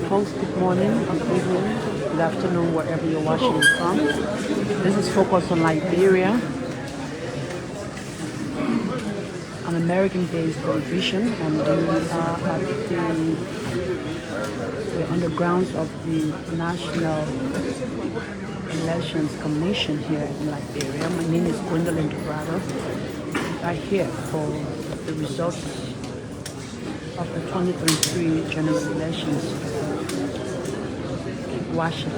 Folks, good morning, good evening, good afternoon, wherever you're watching from. This is focused on Liberia, an American-based television, and we are at the undergrounds of the National Elections Commission here in Liberia. My name is Gwendolyn Dorado. I'm here for the results of the 2023 general elections. Keep watching.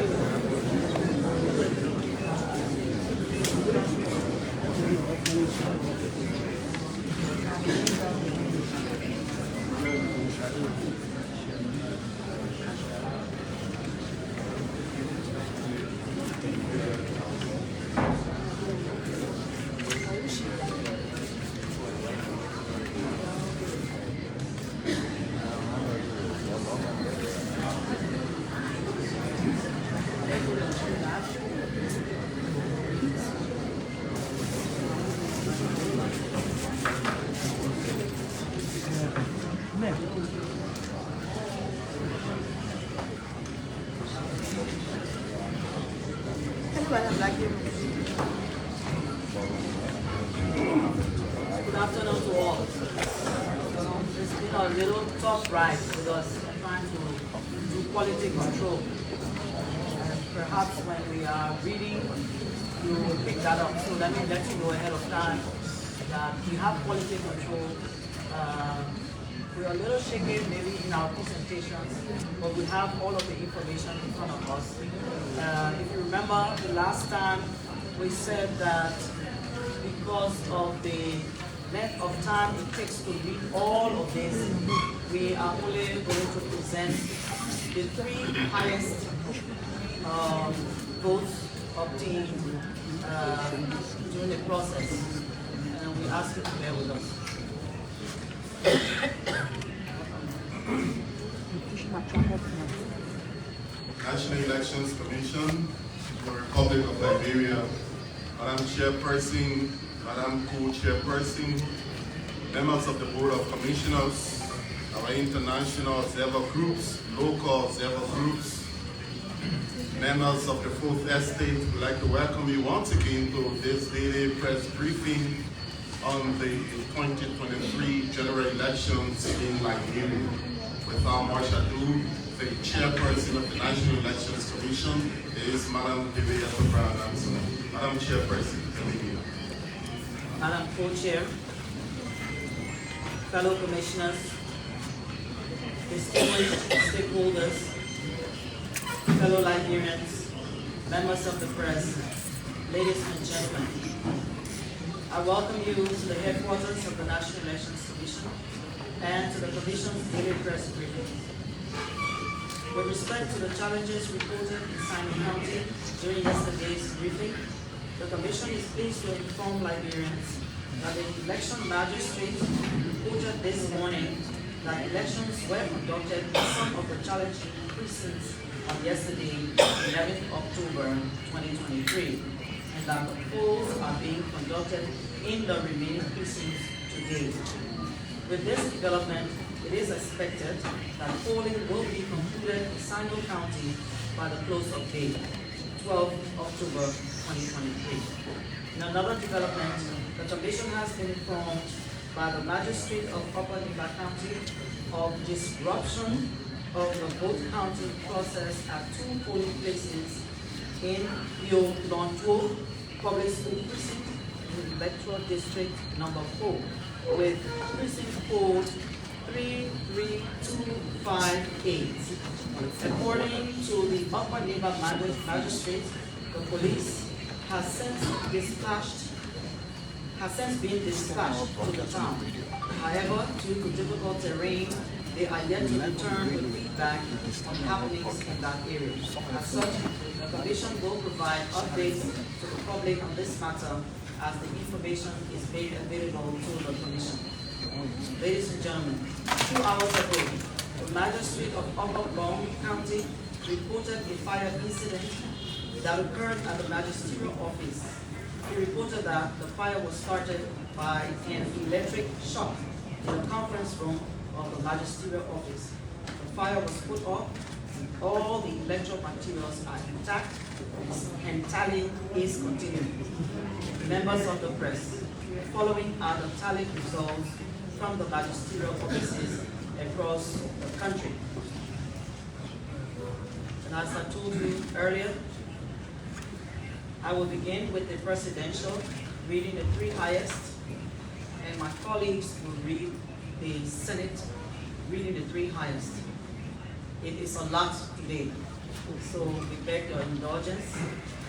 Good afternoon to all. It's been a little tough ride because I'm trying to do quality control. And perhaps when we are reading, you will pick that up. So let me let you know ahead of time that we have quality control. We are a little shaky maybe in our presentations, but we have all of the information in front of us. If you remember the last time, we said that because of the length of time it takes to read all of this, we are only going to present the three highest votes obtained during the process. And we ask you to bear with us. National Elections Commission, the Republic of Liberia, Madam Chairperson, Madam Co-Chairperson, members of the Board of Commissioners, our international observer groups, local observer groups, members of the Fourth Estate, we'd like to welcome you once again to this daily press briefing on the 2023 general elections in Liberia. Without much ado, the chairperson of the National Elections Commission is Madam Brown. Madam Chairperson, continue. Madam Co-Chair, fellow commissioners, distinguished stakeholders, fellow Liberians, members of the press, ladies and gentlemen, I welcome you to the headquarters of the National Elections Commission and to the Commission's daily press briefing. With respect to the challenges reported in Simon County during yesterday's briefing, the Commission is pleased to inform Liberians that the election magistrate reported this morning that elections were conducted in some of the challenging precincts on yesterday, 11th October 2023, and that the polls are being conducted in the remaining precincts today. With this development, it is expected that polling will be concluded in Sango County by the close of day. 12 October 2023. In another development, the Commission has been informed by the Magistrate of Upper Niva County of disruption of the vote counting process at 2 polling places in Lontuo Public School Precinct in Electoral District Number 4 with precinct code 33258. According to the Upper Niva Magistrate, the police has since been dispatched to the town. However, due to difficult terrain, they are yet to return with feedback on happenings in that area. As such, the Commission will provide updates to the public on this matter as the information is made available to the Commission. Ladies and gentlemen, 2 hours ago, the Magistrate of Upper Bong County reported a fire incident that occurred at the magisterial office. He reported that the fire was started by an electric shock in the conference room of the magisterial office. The fire was put off and all the electrical materials are intact and tallying is continuing. Members of the press, following are the tally results from the magisterial offices across the country. And as I told you earlier, I will begin with the presidential, reading the 3 highest, and my colleagues will read the Senate, reading the 3 highest. It is a lot today, so we beg your indulgence,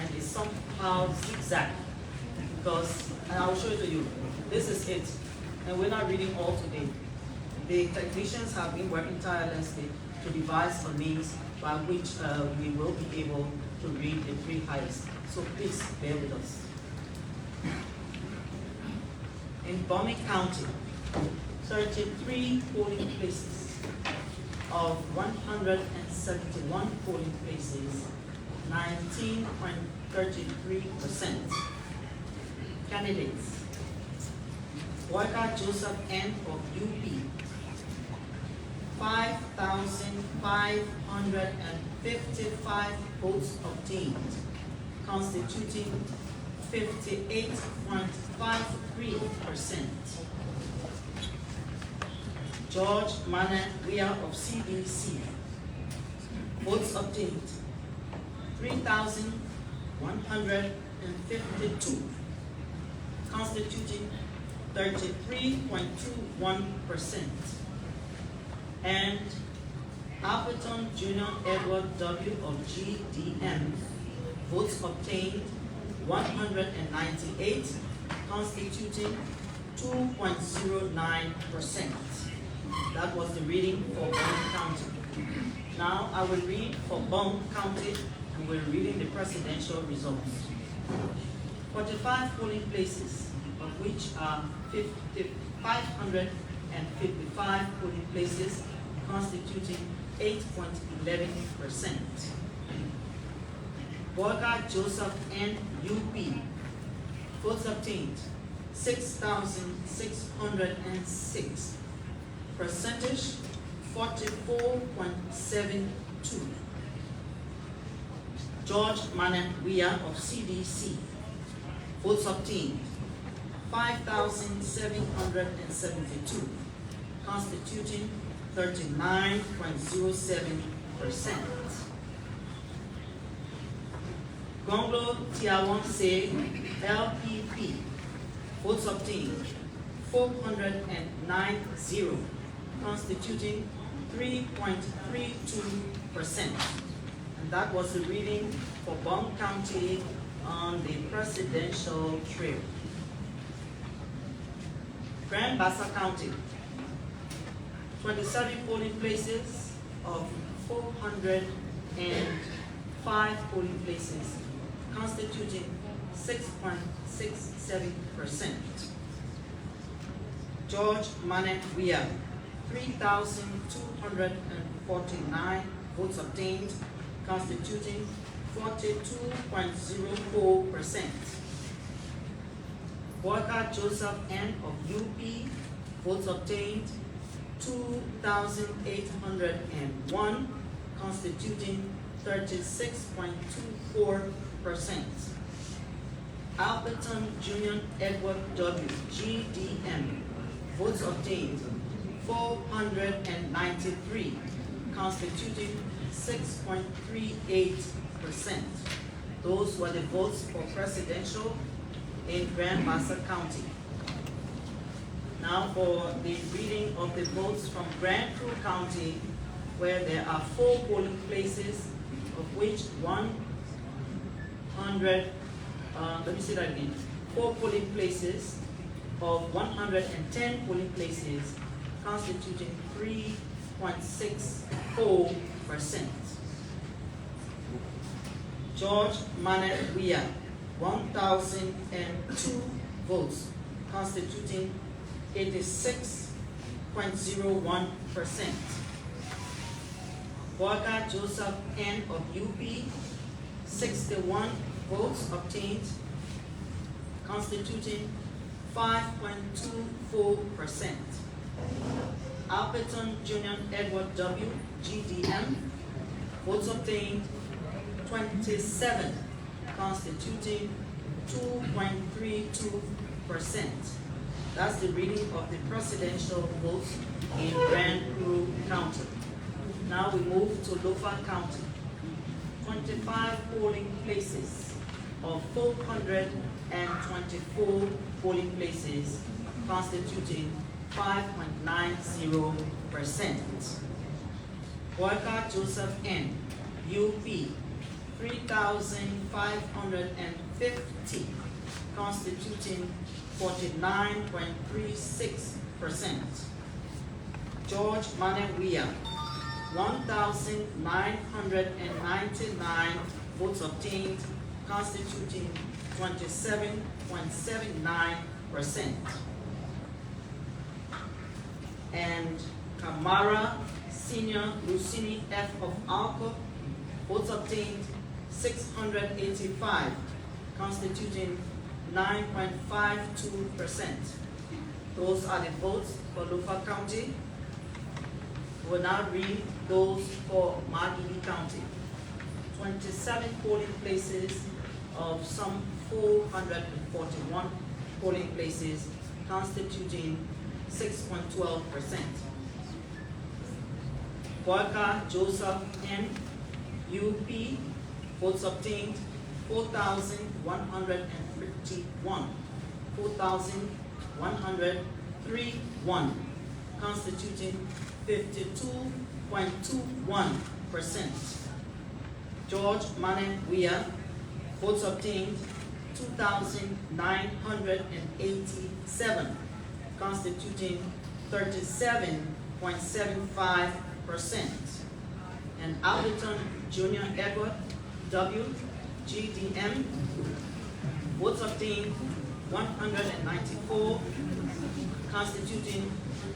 and it's somehow zigzag, because, and I'll show it to you, this is it, and we're not reading all today. The technicians have been working tirelessly to devise a means by which we will be able to read the 3 highest. So please bear with us. In Bombay County, 33 polling places of 171 polling places, 19.33%. Candidates: Walker Joseph N. of UP, 5,555 votes obtained, constituting 58.53%. George Manawia of CDC, votes obtained 3,152, constituting 33.21%. And Alberton Jr. Edward W. of GDM, votes obtained 198, constituting 2.09%. That was the reading for Bong County. Now I will read for Bong County, and we're reading the presidential results. 45 polling places, of which are 555 polling places, constituting 8.11%. Borga Joseph N. UP, votes obtained 6,606, percentage 44.72. George Manawia of CDC, votes obtained 5,772, constituting 39.07%. Gonglo Tiawonse LPP, votes obtained 490, constituting 3.32%. And that was the reading for Bong County on the presidential trail. Grand Bassa County, 27 polling places of 405 polling places, constituting 6.67%. George Manawia, 3,249 votes obtained, constituting 42.04%. Walker Joseph N. of UP, votes obtained 2,801, constituting 36.23%. 4%. Alberton Junior Edward W. GDM. Votes obtained 493, constituting 6.38%. Those were the votes for presidential in Grand Bassa County. Now for the reading of the votes from Grand Prue County, where there are 4 polling places, of which 4 polling places of 110 polling places, constituting 3.64%. George Manet Weah, 1,002 votes, constituting 86.01%. Boyka Joseph N. of UP, 61 votes obtained, constituting 5.24%. Alberton Junior Edward W. GDM, votes obtained 27, constituting 2.32%. That's the reading of the presidential votes in Grand Prue County. Now we move to Lofa County. 25 polling places of 424 polling places, constituting 5.90%. Boyka Joseph N. UP, 3,550, constituting 49.36%. George Manet Weah, 1,999 votes obtained, constituting 27.79%. And Kamara Senior Lucini F. of Alco, votes obtained 685, constituting 9.52%. Those are the votes for Lofa County. We'll now read those for Magidi County. 27 polling places of some 441 polling places, constituting 6.12%. Boyka Joseph N. UP, votes obtained 4,151, 4,131, constituting 52.21%. George Manet Weah, votes obtained 2,987, constituting 37.75%. And Alberton Junior Edward W. GDM, votes obtained 194, constituting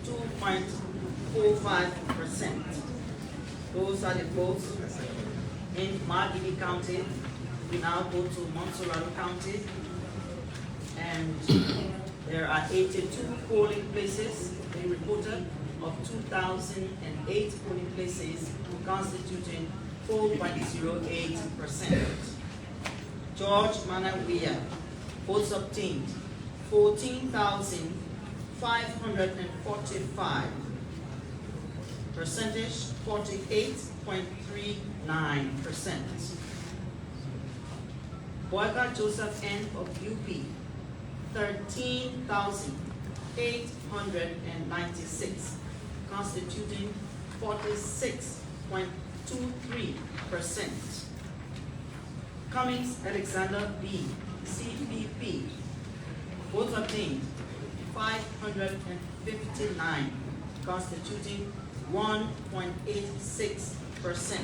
2.45%. Those are the votes in Magidi County. We now go to Montserrat County, and there are 82 polling places they reported of 2,008 polling places, constituting 4.08%. George Manet Weah, votes obtained 14,545, percentage 48.39%. Boyka Joseph N. of UP, 13,896, constituting 46.23%. Cummings Alexander B. CPP, votes obtained 559, constituting 1.86%.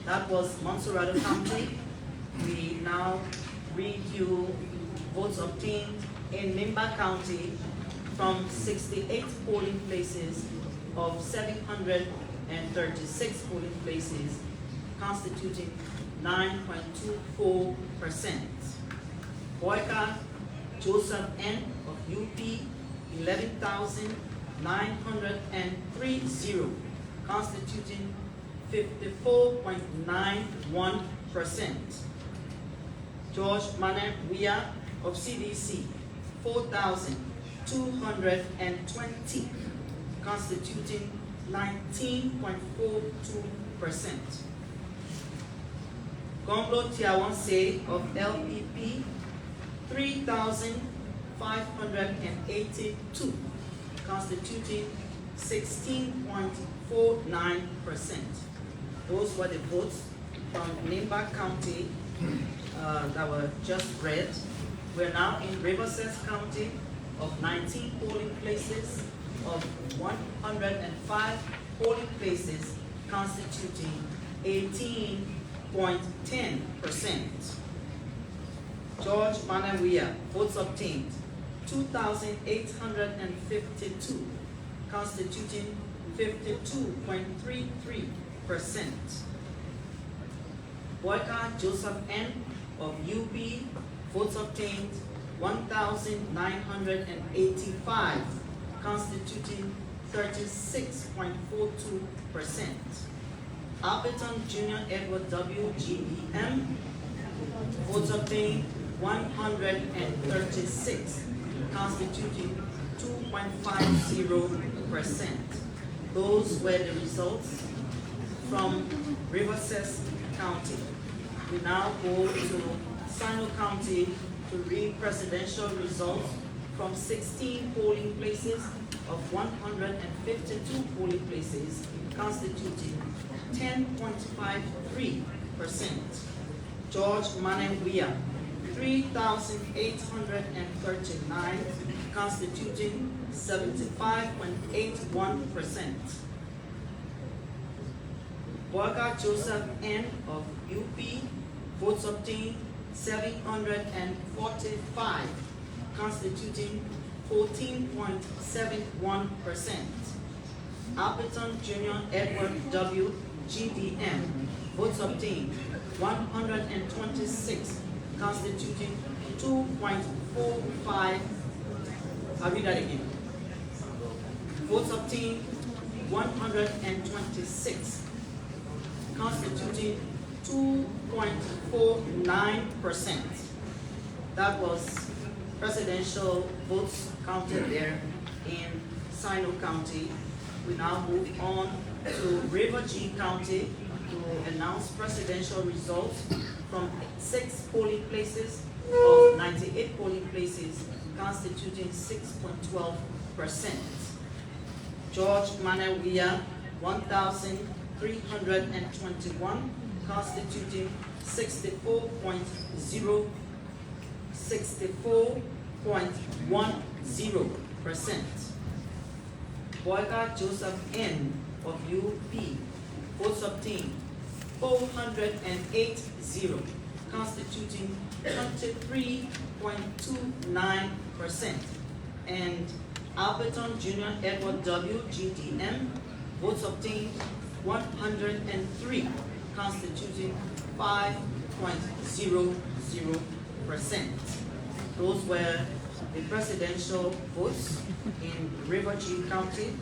That was Montserrat County. We now read you votes obtained in Nimba County from 68 polling places of 736 polling places, constituting 9.24%. Boyka Joseph N. of UP, 11,930, constituting 54.91%. George Manawia of CDC, 4,220, constituting 19.42%. Gomblo Tiawanse of LPP, 3,582, constituting 16.49%. Those were the votes from Nimba County that were just read. We're now in Riverside County of 19 polling places, of 105 polling places, constituting 18.10%. George Manawia, votes obtained, 2,852, constituting 52.33%. Boyka Joseph N. of UB, votes obtained, 1,985, constituting 36.42%. Alberton Jr. Edward W. GBM, votes obtained, 136, constituting 2.50%. Those were the results from Riverside County. We now go to Sino County to read presidential results from 16 polling places of 152 polling places, constituting 10.53%. George Manawia, 3,839, constituting 75.81%. Boyka Joseph N. of UP, votes obtained, 745, constituting 14.71%. Alberton Jr. Edward W. GDM, votes obtained, 126, constituting 2.45. I'll read that again. Votes obtained, 126, constituting 2.49%. That was presidential votes counted there in Sino County. We now move on to River G County to announce presidential results from 6 polling places of 98 polling places, constituting 6.12%. George Manawia, 1,321, constituting 64.10%. Boyka Joseph N. of UP, votes obtained, 480, constituting 23.29%. And Alberton Jr. Edward W. GDM, votes obtained, 103, constituting 5.00%. Those were the presidential votes in River G County.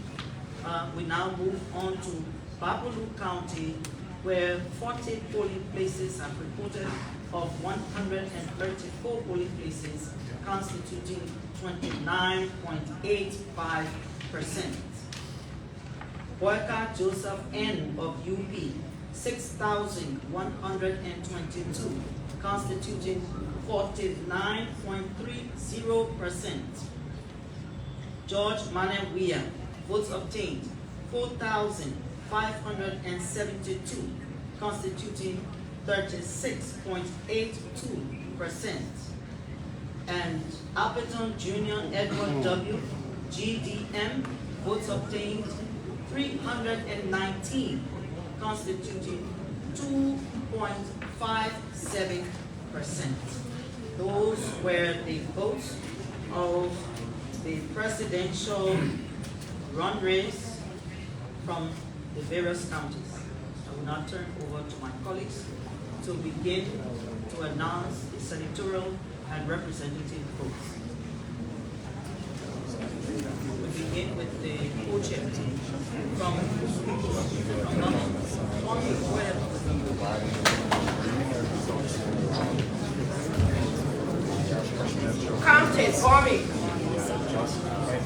We now move on to Babolu County, where 40 polling places have reported of 134 polling places, constituting 29.85%. Boyka Joseph N. of UP, 6,122, constituting 49.30%. George Manawia, votes obtained, 4,572, constituting 36.82%. And Alberton Jr. Edward W. GDM, votes obtained, 319, constituting 2.57%. Those were the votes of the presidential run race from the various counties. I will now turn over to my colleagues to begin to announce the senatorial and representative votes. We begin with the co-chair from County bombing.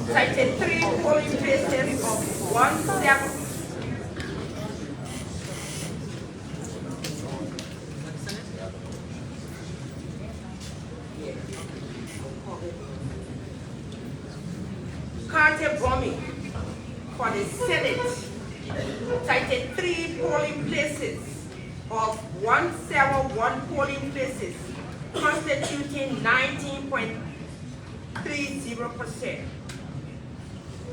33 polling places of 1/7. County bombing for the Senate. 33 polling places of 171 polling places, constituting 19.30%.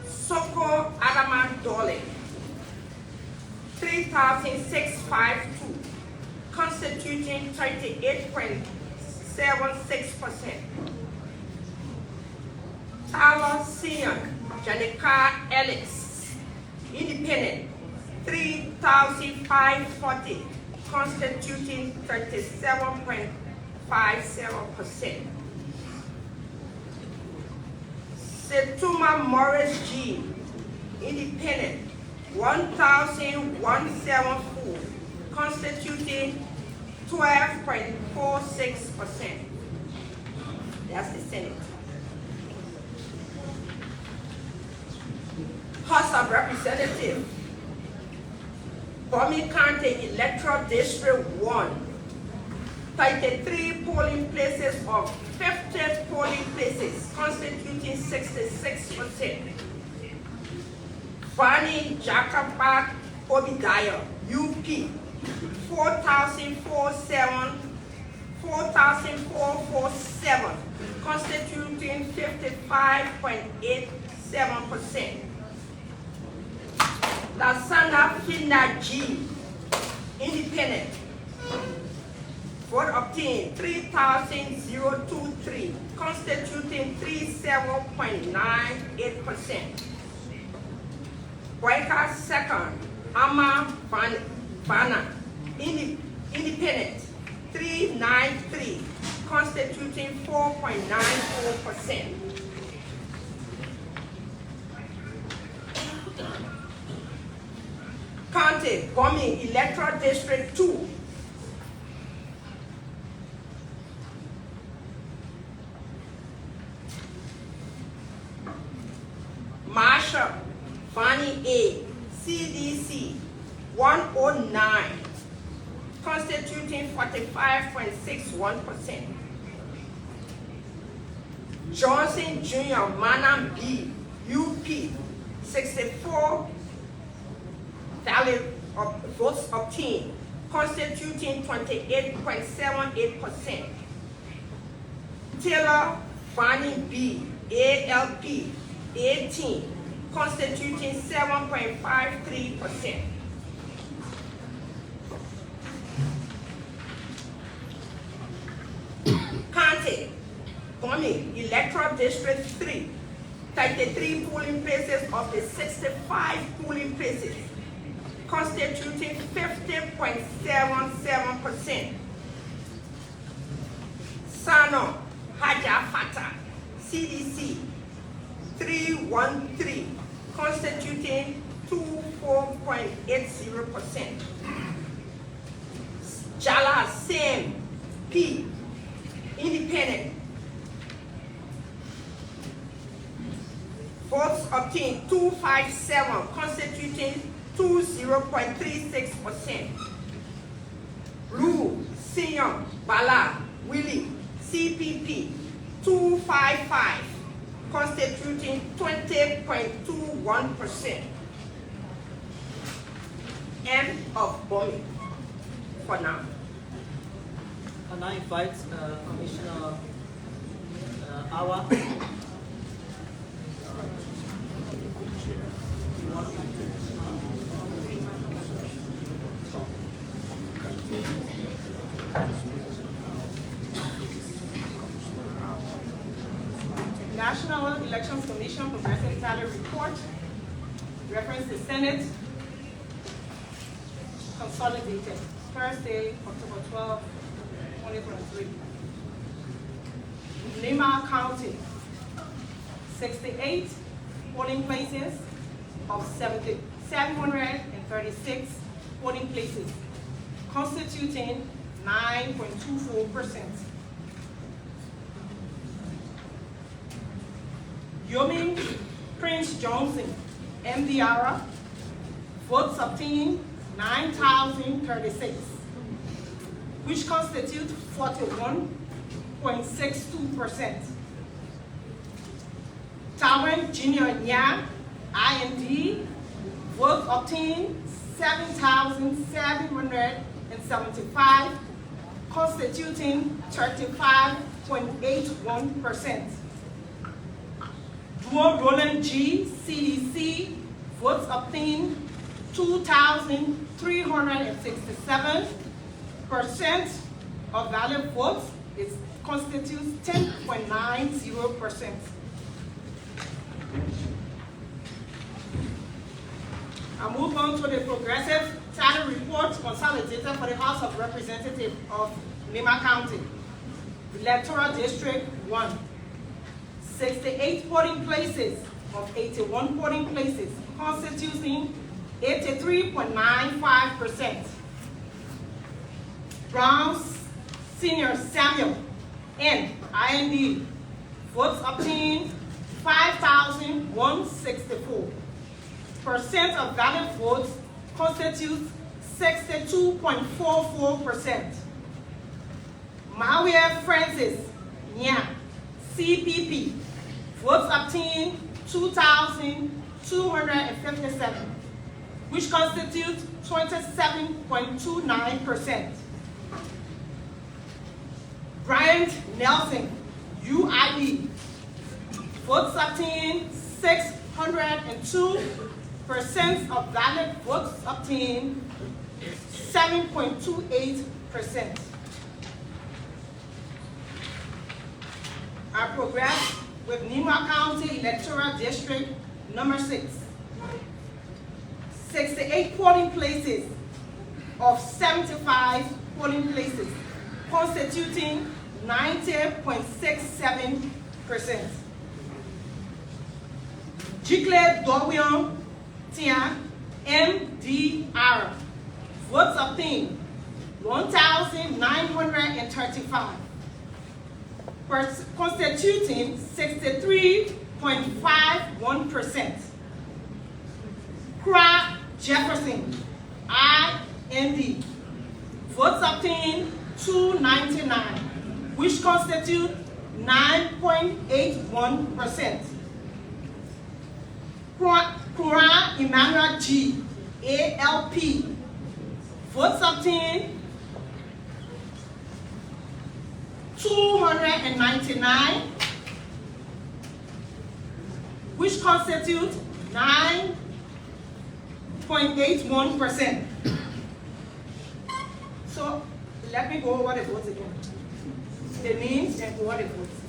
Soko Adama Dole, 3,652, constituting 38.76%. Tyler Sion, Janica Ellis, Independent, 3,540, constituting 37.57%. Setuma Morris G, Independent, 1,174, constituting 12.46%. That's the Senate. House of Representatives, Bomi County Electoral District 1, 33 polling places of 50 polling places, constituting 66%. Vani Jacobak Obidaya, UP, 4,447, constituting 55.87%. Lasana Fina G, Independent, vote obtained 3,023, constituting 37.98%. Boyka second, Ama Bana, Independent, 393, constituting 4.94%. County bombing Electoral District 2. Marshall, Fannie A, CDC, 109, constituting 45.61%. Johnson Jr. Manam B, UP, 64 valid votes obtained, constituting 28.78%. Taylor Fannie B, ALP, 18, constituting 7.53%. County, bombing Electoral District 3, 33 polling places of the 65 polling places, constituting 50.77%. Sano Haja Fata, CDC, 313, constituting 24.80%. Jala Sam P, Independent, votes obtained 257, constituting 20.36%. Lu Sinyong Bala Willie, CPP, 255, constituting 20.21%. End of bombing for now. And I invite Commissioner Awa. National Elections Commission Progressive Tally Report, reference the Senate, consolidated, Thursday, October 12, 2023. Lima County, 68 polling places of 736 polling places, constituting 9.24%. Yomi Prince Johnson, MDR, votes obtained 9,036, which constitutes 41.62%. Tawan Junior Nya, IND, votes obtained 7,775, constituting 35.81%. Duo Roland G, CDC, votes obtained 2,367%. Of valid votes constitutes 10.90%. I move on to the progressive tally report consolidated for the House of Representatives of Lima County. Electoral District 1. 68 polling places of 81 polling places, constituting 83.95%. Brown Senior Samuel, N, IND, votes obtained 5,164. Percent of valid votes constitutes 62.44%. Mawia Francis, Nya, CPP, votes obtained 2,257, which constitutes 27.29%. Bryant Nelson, UIB, votes obtained 602%. Of valid votes obtained 7.28%. I progress with Lima County Electoral District number 6. 68 polling places of 75 polling places, constituting 90.67%. Jikle Dowion Tia, MDR, votes obtained 1,935, constituting 63.51%. Kra Jefferson, IND, votes obtained 299, which constitute 9.81%. Kura Emmanuel G, ALP, votes obtained 299, which constitute 9.81%. So let me go over the votes again. The names and over the votes.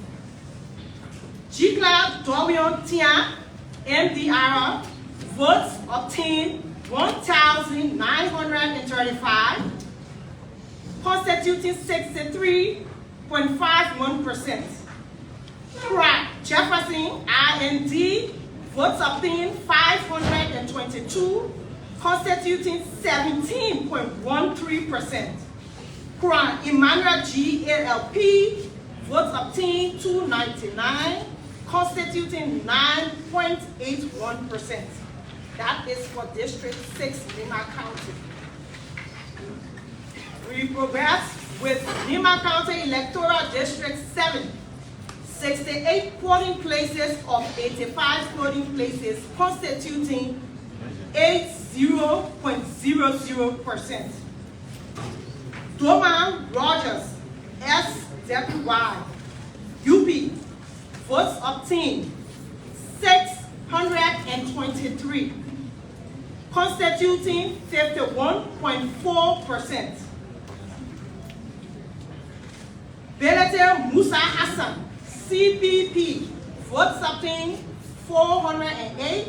Jikla Dowion Tia, MDR, votes obtained 1,935, constituting 63.51%. Crack Jefferson, IND, votes obtained 522, constituting 17.13%. Crack Emmanuel G, ALP, votes obtained 299, constituting 9.81%. That is for District 6, Lima County. We progress with Lima County Electoral District 7. 68 polling places of 85 polling places, constituting 80.00%. Doma Rogers, SWY, UP, votes obtained 623, constituting 51.4%. Belete Musa Hassan, CPP, votes obtained 408,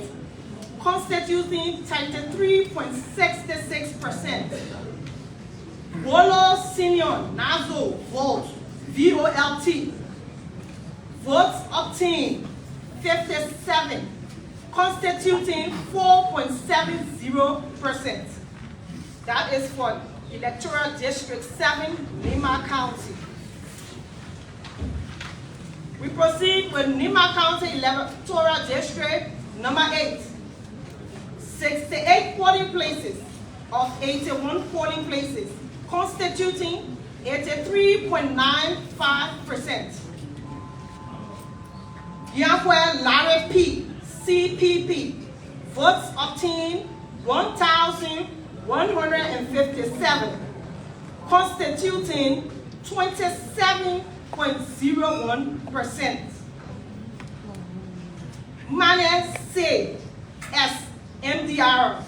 constituting 33.66%. Bolo Senior Nazo Volt, VOLT, votes obtained 57, constituting 4.70%. That is for Electoral District 7, Lima County. We proceed with Lima County Electoral District number 8. 68 polling places of 81 polling places, constituting 83.95%. Yahweh Larry P. CPP. Votes obtained 1,157, constituting 27.01%. Mane C. S. MDR.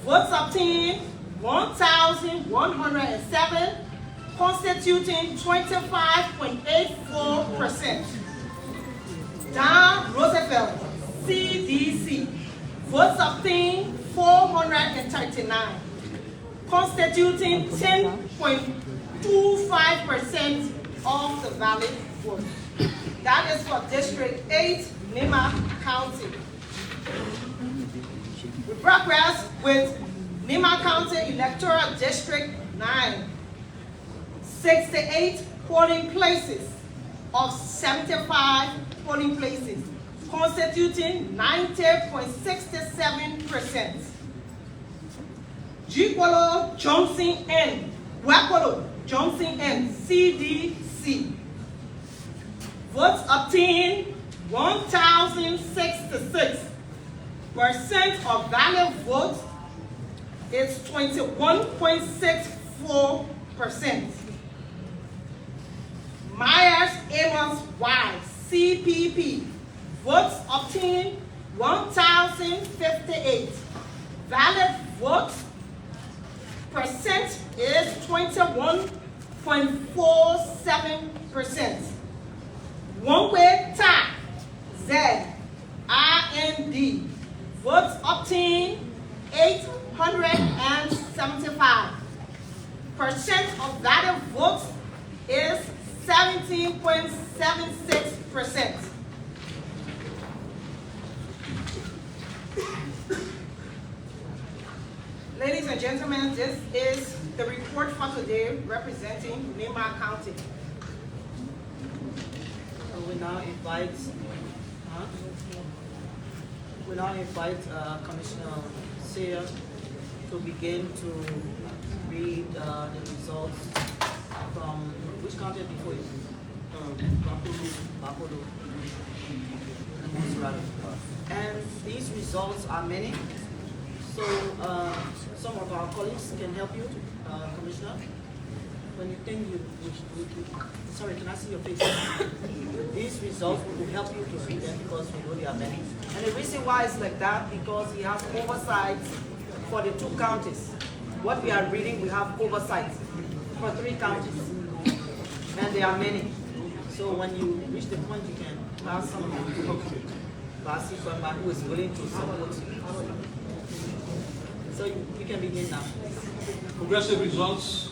Votes obtained 1,107, constituting 25.84%. Don Roosevelt, CDC. Votes obtained 439, constituting 10.25% of the valid vote. That is for District 8, Lima County. We progress with Lima County Electoral District 9. 68 polling places of 75 polling places, constituting 90.67%. Jikwolo Johnson N. Wakwolo Johnson N. CDC. Votes obtained 1,066. Percent of valid votes is 21.64%. Myers Amos Y. CPP. Votes obtained 1,058. Valid votes percent is 21.47%. One-way tie Z IND. Votes obtained 875. Percent of valid votes is 17.76%. Ladies and gentlemen, this is the report for today representing Lima County. We now invite Commissioner Sear to begin to read the results from which county before you? Bapolo. And these results are many. So some of our colleagues can help you, Commissioner. When you think sorry, can I see your face? These results will help you to read them because we know there are many. And the reason why it's like that, because we have oversight for the 2 counties. What we are reading, we have oversight for 3 counties. And there are many. So when you reach the point, you can ask someone to ask somebody who is willing to support you. So you can begin now. Progressive results.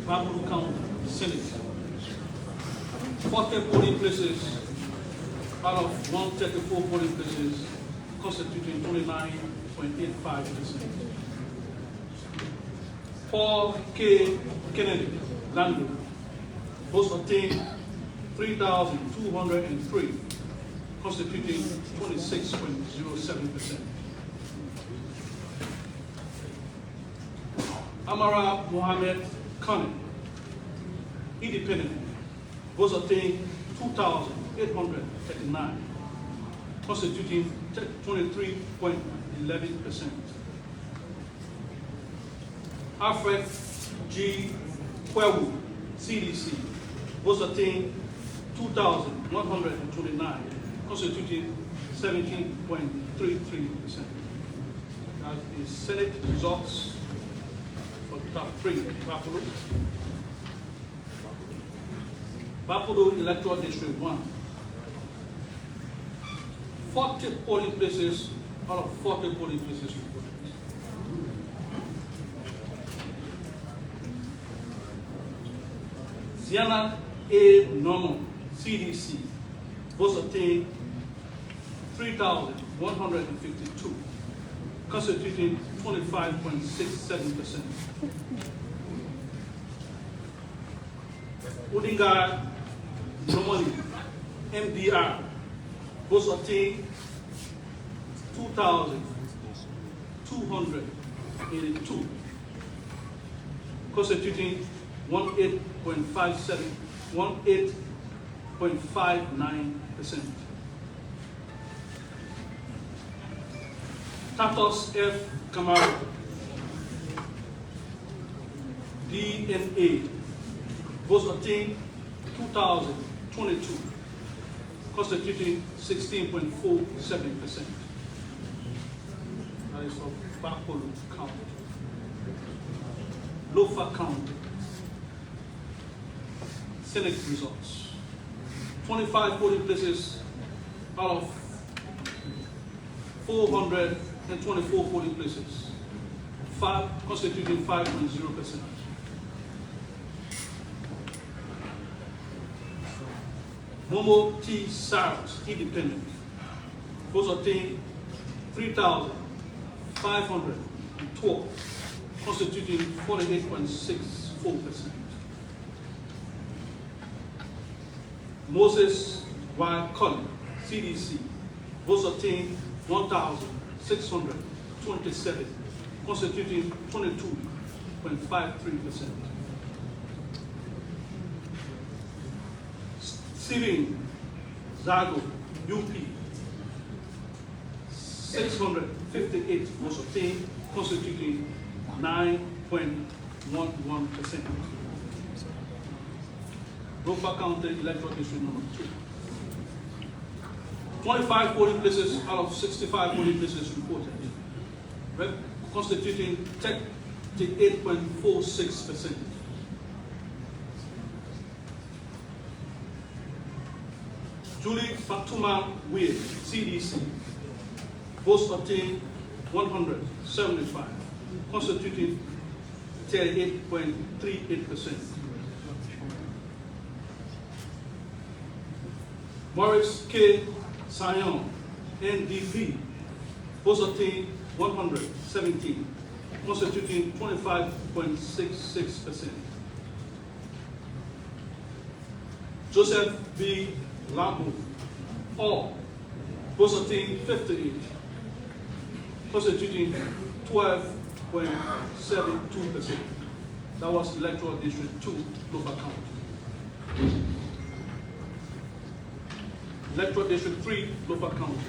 Bapolo County Senate. 40 polling places out of 134 polling places, constituting 29.85%. Paul K. Kennedy, Landry. Votes obtained 3,203, constituting 26.07%. Amara Mohammed Khan, independent, votes obtained 2,839, constituting 23.11%. Alfred G. Kwewu, CDC, votes obtained 2,129, constituting 17.33%. That is Senate results for top 3, Bapolo. Bapolo Electoral District 1. 40 polling places out of 40 polling places reported. Ziana A. Norman, CDC, votes obtained 3,152, constituting 25.67%. Odinga Normally, MDR, votes obtained 2,282, constituting 18.59%. Tatos F. Camaro, DNA, votes obtained 2,022, constituting 16.47%. That is of Bakolo County. Lofa County. Senate results. 25 polling places out of 424 polling places, constituting 5.0%. Momo T. Cyrus, independent, votes obtained 3,512, constituting 48.64%. Moses Y. Cullen, CDC, votes obtained 1,627, constituting 22.53%. Steven Zago, UP, 658 votes obtained, constituting 9.11%. Lofa County Electoral District number 2. 25 polling places out of 65 polling places reported, constituting 38.46%. Julie Fatuma Weir, CDC, votes obtained 175, constituting 38.38%. Morris K. Sion, NDP, votes obtained 117, constituting 25.66%. Joseph B. Lambo, all, votes obtained 58, constituting 12.72%. That was Electoral District 2, Lofa County. Electoral District 3, Lofa County.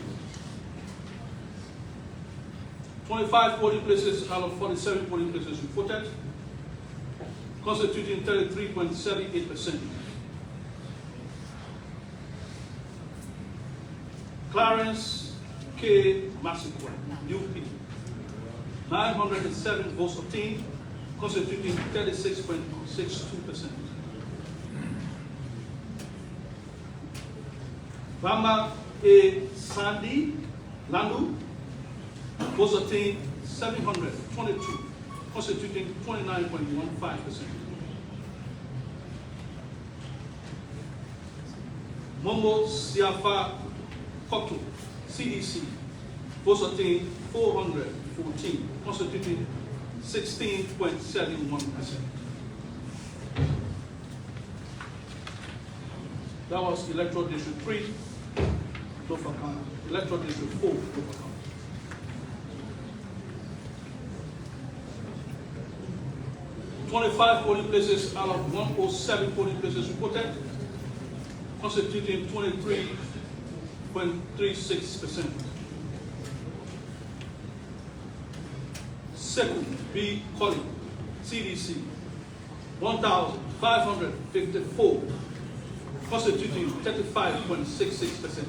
25 polling places out of 47 polling places reported, constituting 33.78%. Clarence K. Massaquoi, UP, 907 votes obtained, constituting 36.62%. Bamba A. Sandy Landu, votes obtained 722, constituting 29.15%. Momo Siafa Koto, CDC, votes obtained 414, constituting 16.71%. That was Electoral District 3, Lofa County. Electoral District 4, Lofa County. "25 polling places out of 107 polling places reported, constituting 23.36%. Sekou B. Collin, CDC, 1,554, constituting 35.66%.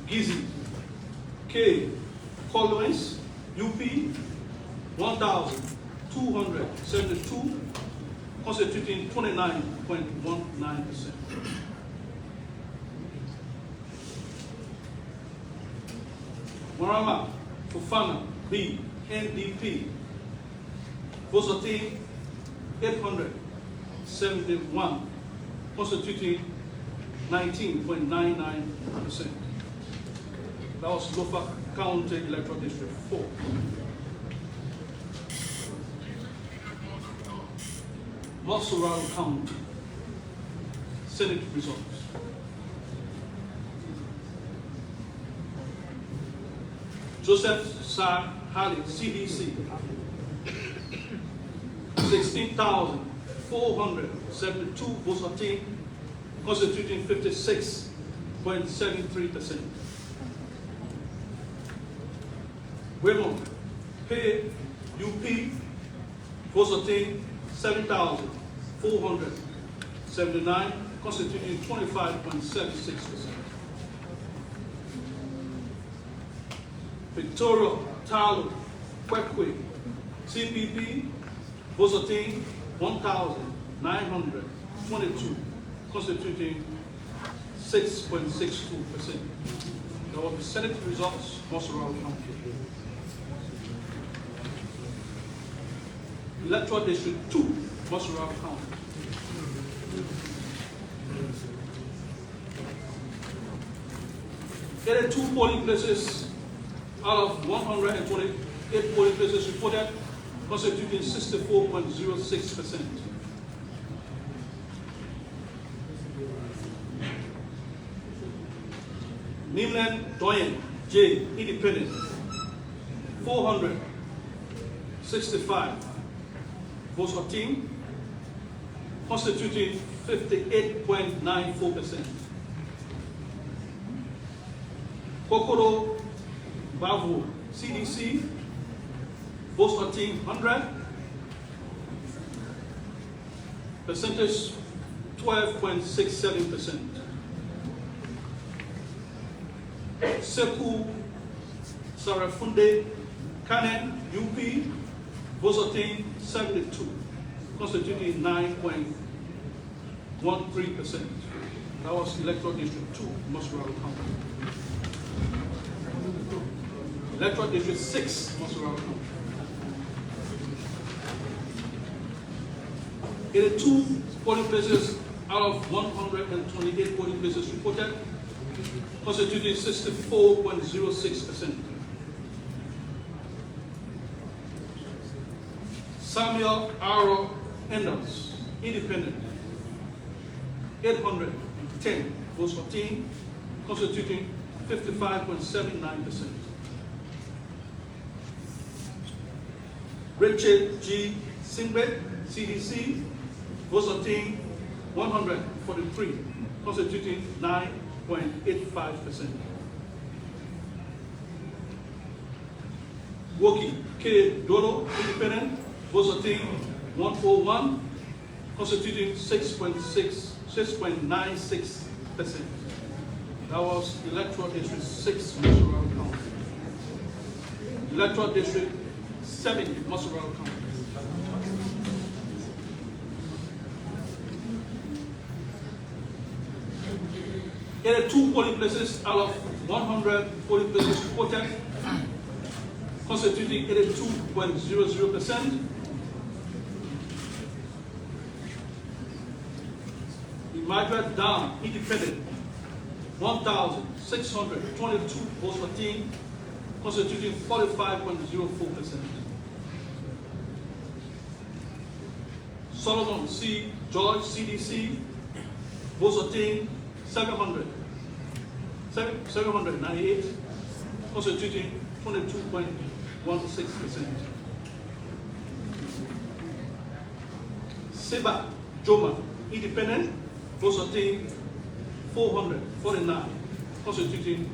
Gizi K. Collins, UP, 1,272, constituting 29.19%. Marama Fofana B. NDP, votes obtained 871, constituting 19.99%. That was Lofa County Electoral District 4. Montserrat County Senate results. Joseph Sar Halley, CDC, 16,472 votes obtained, constituting 56.73%. Raymond Pay, UP, votes obtained 7,479, constituting 25.76%. Victoria Talo Kwekwe, CPP, votes obtained 1,922, constituting 6.62%. There will be Senate results, Montserrat County. Electoral District 2, Montserrat County. There are 2 polling places out of 128 polling places reported, constituting 64.06%. Nimland Doyen, J, Independent, 465 votes obtained, constituting 58.94%. Kokoro Bavu, CDC, votes obtained 100, percentage 12.67%. Seku Sarafunde Kanen, UP, votes obtained 72, constituting 9.13%. That was Electoral District 2, Montserrat County. Electoral District 6, Montserrat County. 82 polling places out of 128 polling places reported, constituting 64.06%. Samuel R. Enders, Independent, 810 votes obtained, constituting 55.79%. Richard G. Singbet, CDC, votes obtained 143, constituting 9.85%. Woki K. Dodo, Independent, votes obtained 141, constituting 6.96%. That was Electoral District 6, Montserrat County. Electoral District 7, Montserrat County. There are 2 polling places out of 100 polling places reported, constituting 82.00%. Margaret Down, Independent, 1,622 votes obtained, constituting 45.04%. Solomon C. George, CDC, votes obtained 798, constituting 22.16%. Seba Joma, Independent, votes obtained 449, constituting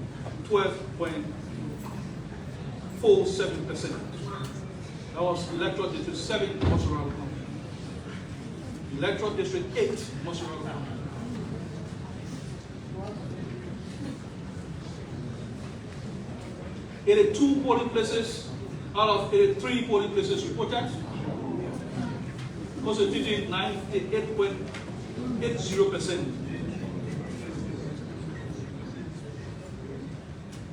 12.47%. That was Electoral District 7, Montserrat County. Electoral District 8, Montserrat County. There are 2 polling places out of 83 polling places reported, constituting 98.80%.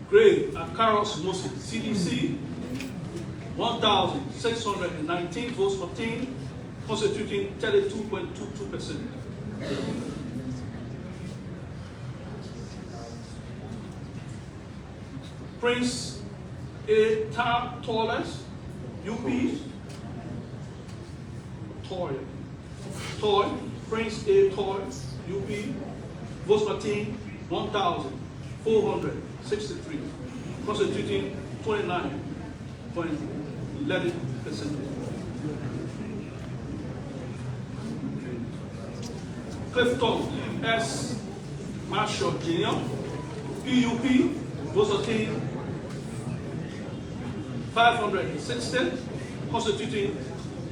Gray Akaros Mosi, CDC, 1,619 votes obtained, constituting 32.22%. Prince A. Torres, UP. Toy, Prince A. Toy, UP. Votes obtained 1,463, constituting 29.11%. Clifton S. Marshall Jr., PUP, votes obtained 560, constituting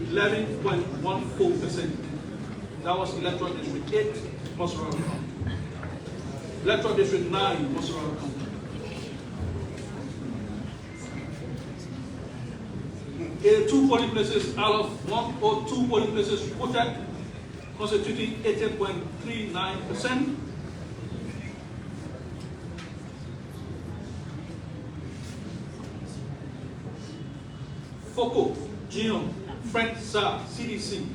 11.14%. That was Electoral District 8, Mosoroa County. Electoral District 9, Mosoroa County. 82 polling places out of 102 polling places reported, constituting 80.39%. Foko, Junior, Frank Sa, CDC,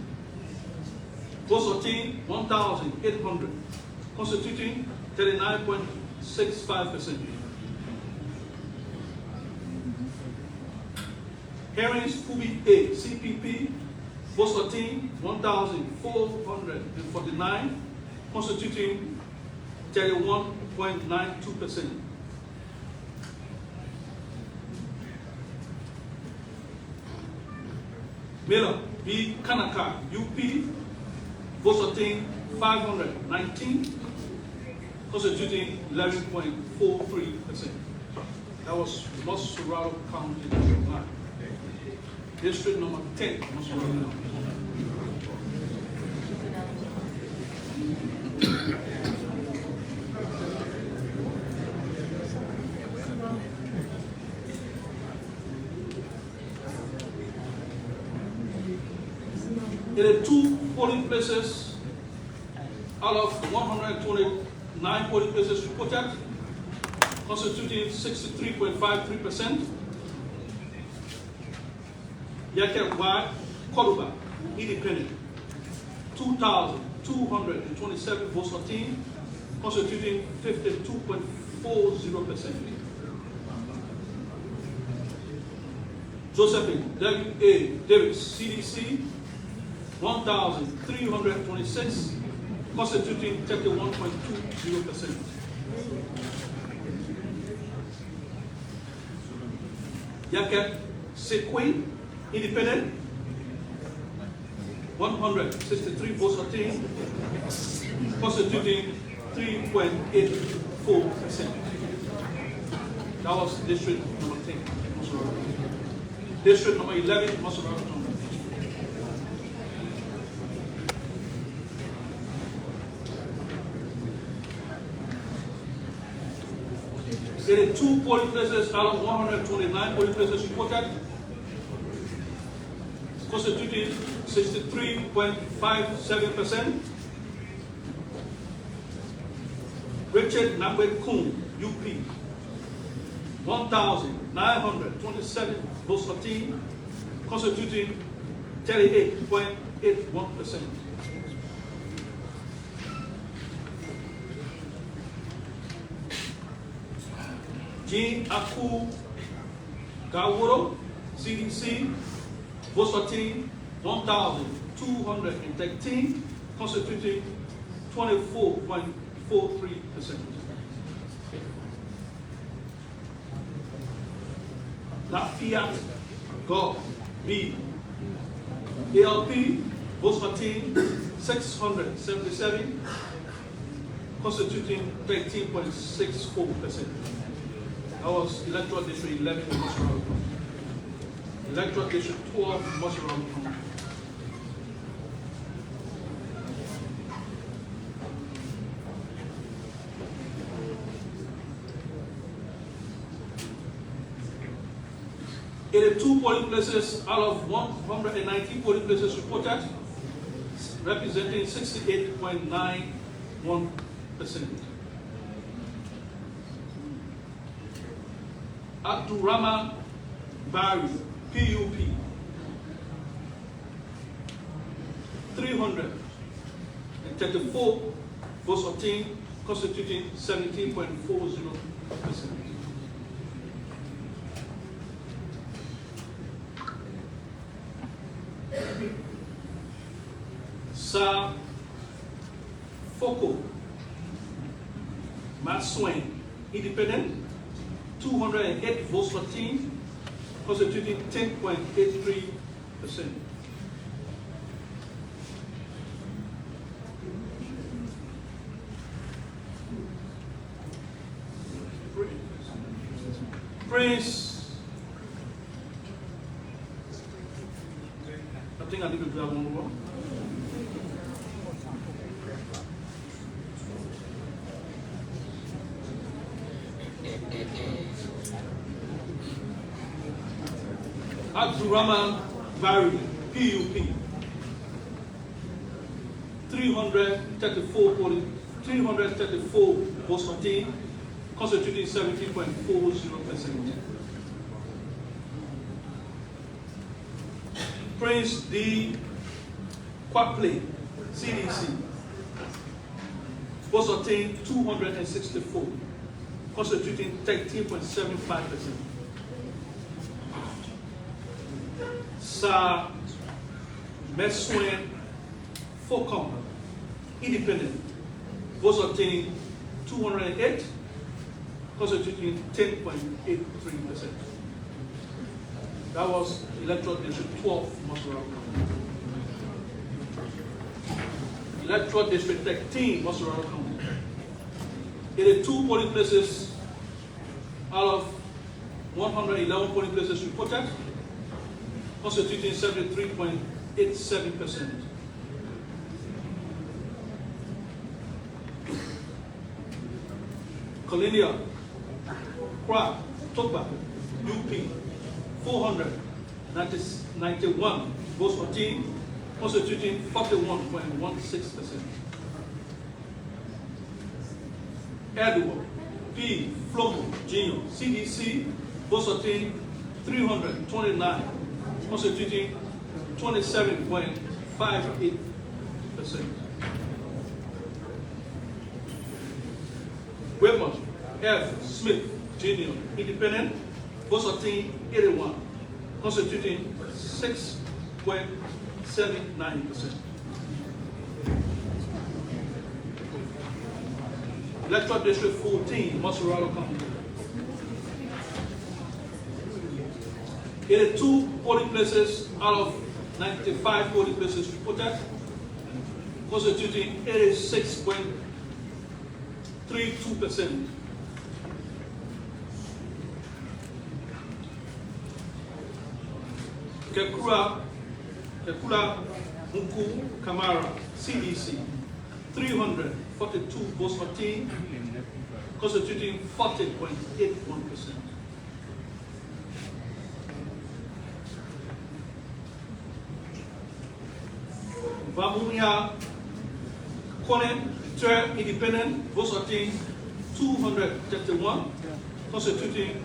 votes obtained 1,800, constituting 39.65%. Herrings Fubi A, CPP, votes obtained 1,449, constituting 31.92%. Miller B. Kanaka, UP, votes obtained 519, constituting 11.43%. That was Mosoroa County, District 9. District number 10, Mosoroa County. There are 2 polling places out of 129 polling places reported, constituting 63.53%. Yakel Y, Cordoba, Independent, 2,227 votes obtained, constituting 52.40%. Josephine W.A. Davis, CDC, 1,326, constituting 31.20%. Yaket Sequin, Independent, 163 votes obtained, constituting 3.84%. That was District number 10, Mosoroa. District number 11, Mosoroa County. There are 2 polling places out of 129 polling places reported, constituting 63.57%. Richard Nambwe Kun, UP, 1,927 votes obtained, constituting 38.81%. Jean Aku Gawuro, CDC, votes obtained 1,213, constituting 24.43%. Lafiat Go B, ALP, votes obtained 677, constituting 13.64%. That was Electoral District 11, Mosoroa. Electoral District 12, Mosoroa. In the 2 polling places out of 119 polling places reported, representing 68.91%. Abdurrahman Bari, PUP, 334 votes obtained, constituting 17.40%. Sir Foko Matt Swain, independent, 208 votes for team, constituting 10.83%. Prince, I think I need to do that one more. Abdurrahman Bari, PUP, 334 votes for team, constituting 70.40%. Prince D. Kwaple, CDC, votes obtained 264, constituting 13.75%. Sir Meswin Focom, independent, votes obtained 208, constituting 10.83%. That was Electoral District 12, Montserrat County. Electoral District 13, Montserrat County. 82 polling places out of 111 polling places reported, constituting 73.87%. Colinia, Crab, Tokba, UP, 491 votes for team, constituting 41.16%. Edward P. Flomo, Jr., CDC, votes for team 329, constituting 27.58%. Wilmot F. Smith, Jr., independent, votes obtained 81, constituting 6.79%. Electoral District 14, Montserrat County. 82 polling places out of 95 polling places reported, constituting 86.32%. Kekula Munku Kamara, CDC, 342 votes for team, constituting 40.81%. Vamumia Kone, Ter Independent, votes for team 231, constituting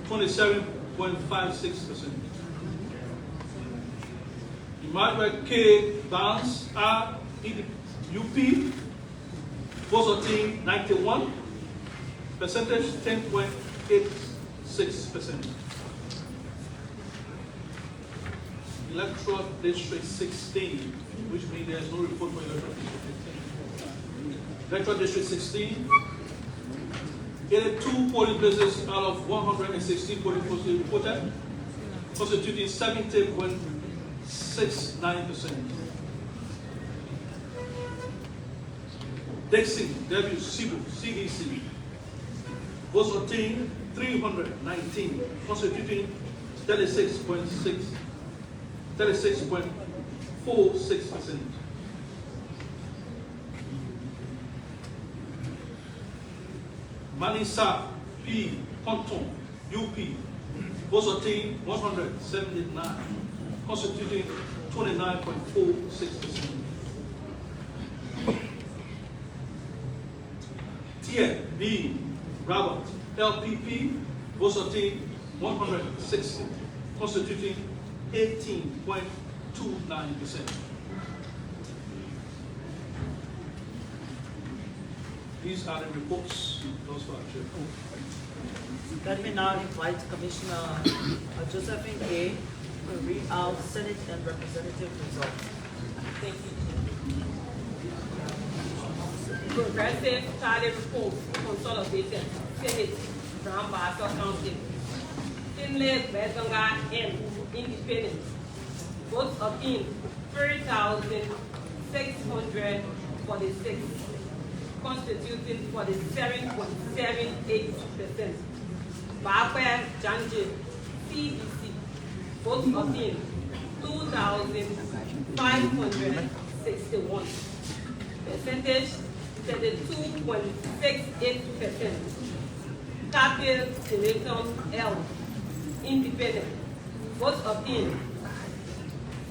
27.56%. Emmanuel K. Barnes, UP, votes obtained 91, percentage 10.86%. Electoral District 16, which means there is no report for Electoral District 15. Electoral District 16, 82 polling places out of 116 polling places reported, constituting 70.69%. Dixon W. Sibu, CDC, votes obtained 319, constituting 36.46%. Manisa P. Ponton, UP, votes obtained 179, constituting 29.46%. Tien B. Robert, LPP, votes obtained 160, constituting 18.29%. These are the reports. Those for our chair. Let me now invite Commissioner Josephine A. to read out Senate and Representative results. Thank you. Progressive Tally Report Consolidated Senate, Grand Bassa County. Finlay Bezonga M, Independent. Votes obtained 3,646, constituting 47.78%. Bapel Janje, CDC. Votes obtained 2,561. Percentage 32.68%. Capil Senator L, Independent. Votes obtained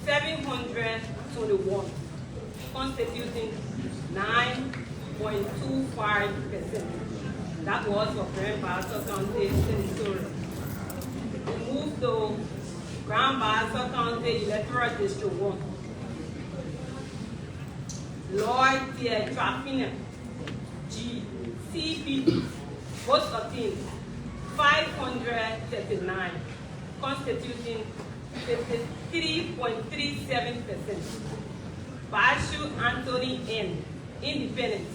721, constituting 9.25%. That was for Grand Bassa County Senatorial. We move to Grand Bassa County Electoral District 1. Lloyd T. Trafina, G, CPP, votes obtained 539, constituting 53.37%. Bashu Anthony N, Independent,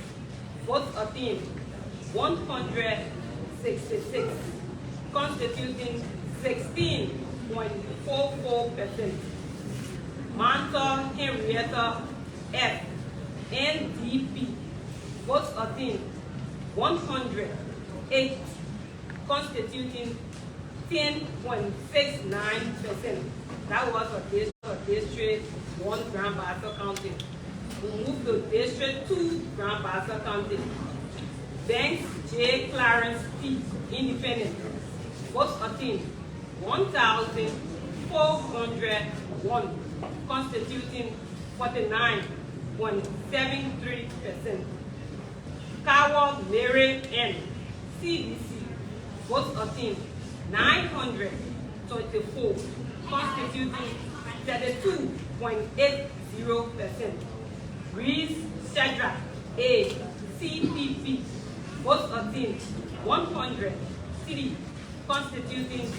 votes obtained 166, constituting 16.44%. Manta Henrietta F, NDP, votes obtained 108, constituting 10.69%. That was for District 1, Grand Bassa County. We move to District 2, Grand Bassa County. Banks J. Clarence P, Independent, votes obtained 1,401, constituting 49.73%. Kawal Mary N, CDC, votes obtained 924, constituting 32.80%. Reese Shadrach A, CPP, votes obtained 103, constituting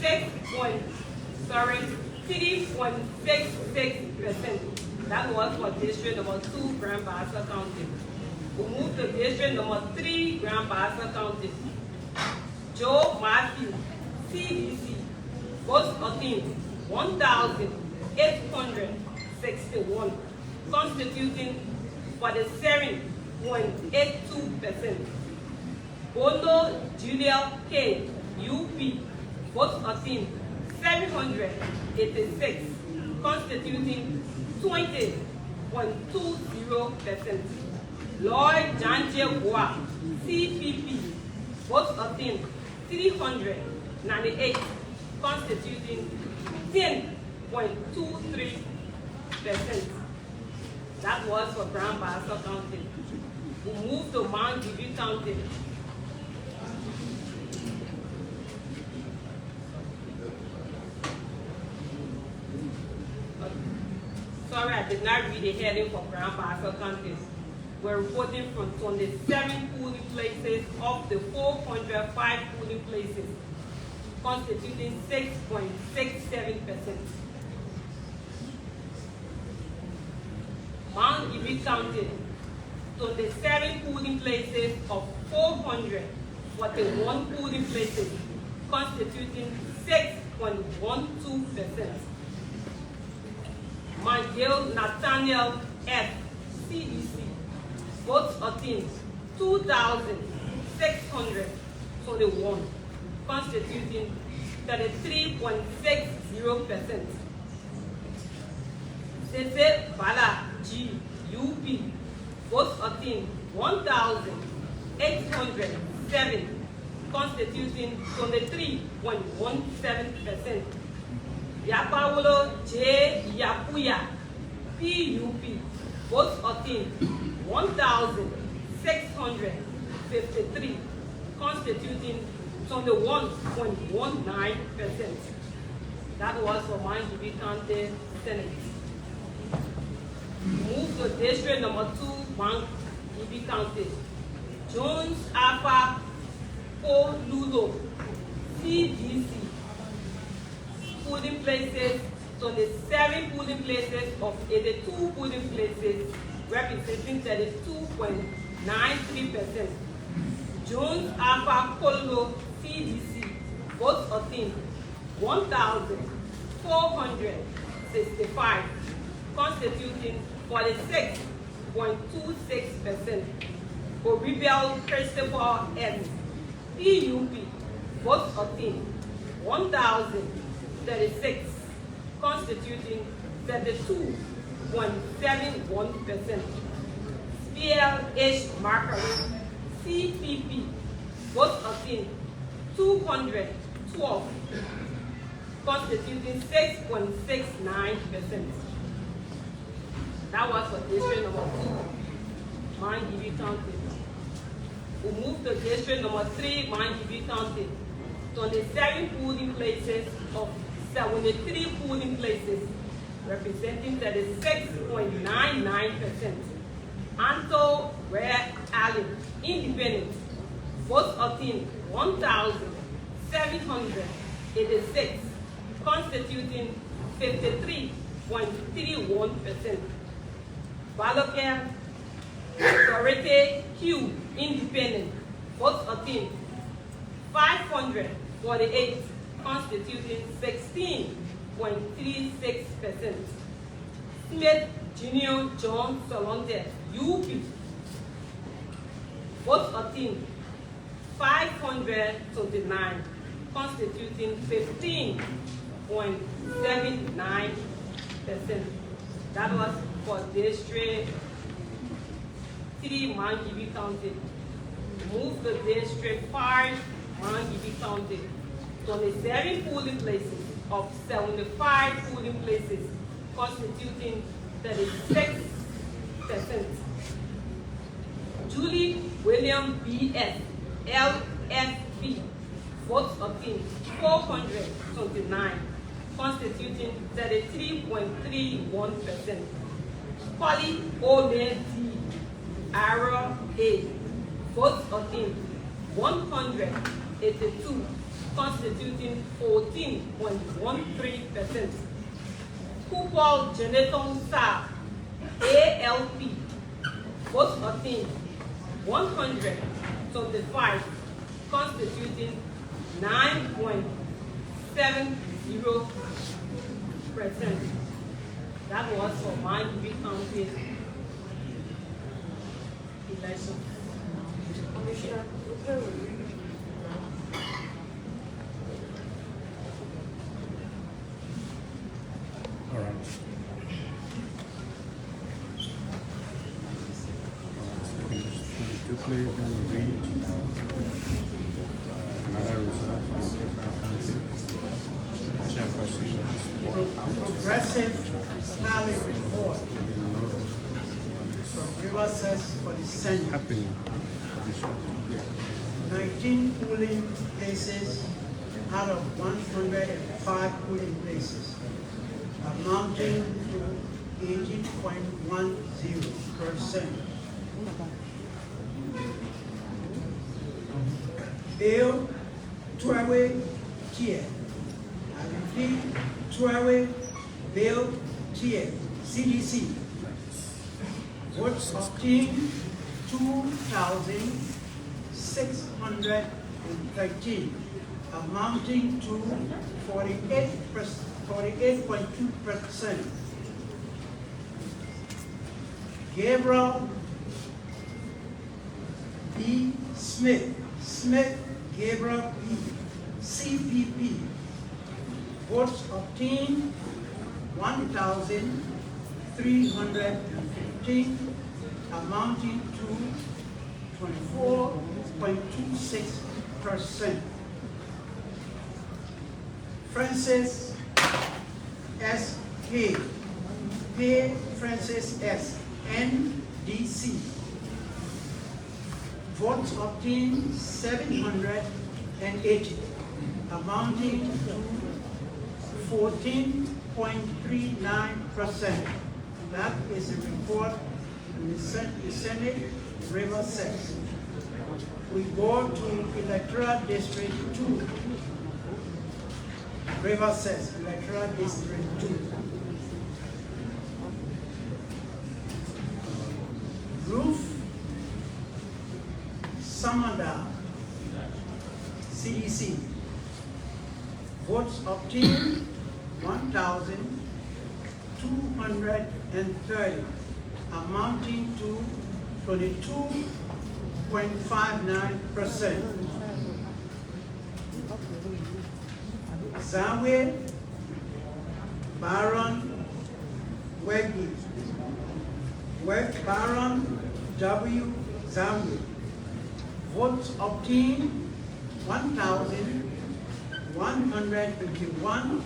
3.66%. That was for District number 2, Grand Bassa County. We move to District number 3, Grand Bassa County. Joe Matthew, CDC, votes obtained 1,861, constituting 47.82%. Bono Julia K, UP, votes obtained 786, constituting 20.20%. Lloyd Janje Boa, CPP, votes obtained 398, constituting 10.23%. That was for Grand Bassa County. We move to Mount Gilead County. Sorry, I did not read the heading for Grand Bassa County. We're reporting from 27 polling places of the 405 polling places, constituting 6.67%. Mount Gilead County, 27 polling places of 441 polling places, constituting 6.12%. Mandel Nathaniel F, CDC, votes obtained 2,621, constituting 33.60%. Sese Bala G, UP, votes obtained 1,807, constituting 23.17%. Yapawolo J. Yapuya, PUP, votes obtained 1,653, constituting 21.19%. That was for Mount Gilead County Senate. Move to District number 2, Mount Gilead County. Jones Alpha Lulo, CDC, polling places, 27 polling places of 82 polling places, representing 32.56%. 93%. Jones Alpha Congo CDC, votes obtained 1,465, constituting 46.26%. Oribel Christopher M. PUP, votes obtained 1,036, constituting 32.71%. Spear H. Marcus, CPP, votes obtained 212, constituting 6.69%. That was for district number 2, Mangibi County. We move to district number 3, Mangibi County. 27 polling places of 73 polling places, representing 36.99%. Anto Rare Allen, independent, votes obtained 1,786, constituting 53.31%. Valocare Dorothy Q, independent, votes obtained 548, constituting 16.36%. Smith Junior John Solonte, UP, votes obtained 529, constituting 15.79%. That was for District 3, Mangibi County. Move to District 5, Mangibi County. 27 polling places of 75 polling places, constituting 36%. Julie William B.S. LFP, votes obtained 429, constituting 33.31%. Polly Ome D. Ara A, votes obtained 182, constituting 14.13%. Kupal Jonathan Sa, ALP, votes obtained 125, constituting 9.70%. That was for Mangibi County election. Commissioner, all right. Please read another result from Progressive tally report from Riverside for the Senate. happening. 19 polling places out of 105 polling places, amounting to 18.10%. Bill Trawe Tier. I repeat, Trawe Bill Tier, CDC. Votes obtained 2,613, amounting to 48.2%. Gabriel B. Smith Gabriel B. CPP. Votes obtained 1,315, amounting to 24.26%. Francis S. Hay, Francis S. NDC. Votes obtained 780, amounting to 14.39%. That is a report in the Senate Riverside. We go to Electoral District 2. Riverside, Electoral District 2. Ruth Samanda, CDC. Votes obtained 1,230, amounting to 22.59%. Zawe Baron Wegi, Baron W. Zawe. Votes obtained 1,151,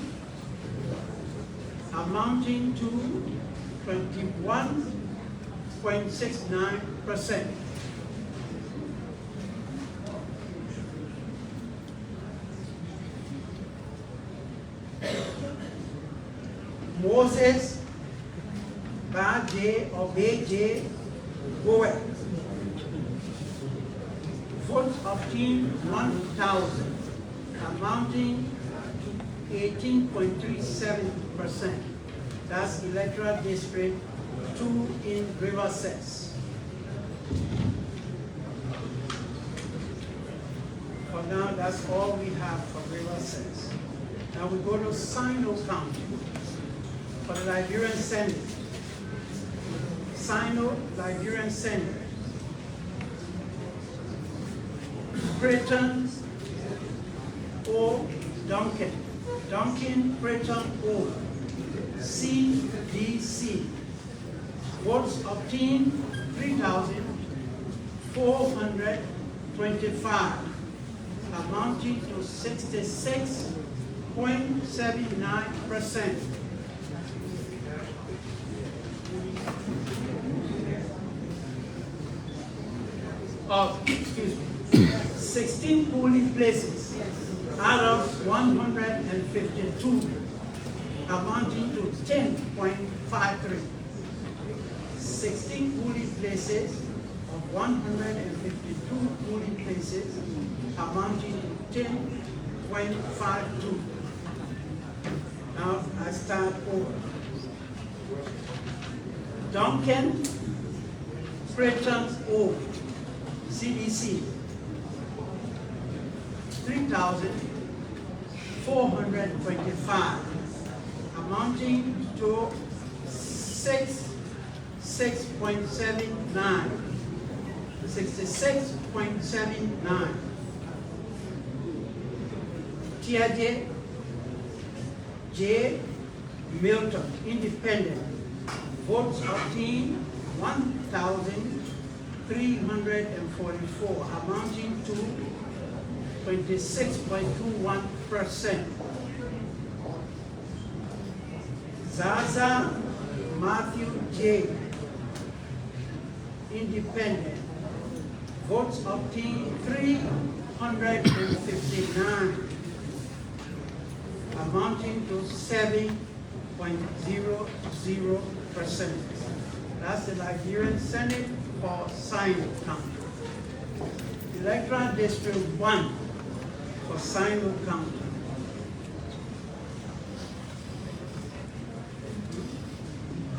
amounting to 21.69%. Moses Baje Obeje Goe. Votes obtained 1,000, amounting to 18.37%. That's Electoral District 2 in River 6. For now, that's all we have for River 6. Now we go to Sino County for the Liberian Senate. Sino Liberian Senate. Breton O. Duncan. Duncan Breton O. CDC. Votes obtained 3,425, amounting to 66.79%. Of 16 polling places out of 152, amounting to 10.53. 16 polling places of 152 polling places, amounting to 10.52. Now I start over. Duncan Breton O. CDC. 3,425, amounting to 66.79. Tiaje J. Milton, Independent. Votes obtained 1,344, amounting to 26.21%. Zaza Matthew J. Independent. Votes obtained 359, amounting to 7.00%. That's the Liberian Senate for Sino County. Electoral District 1 for Sino County.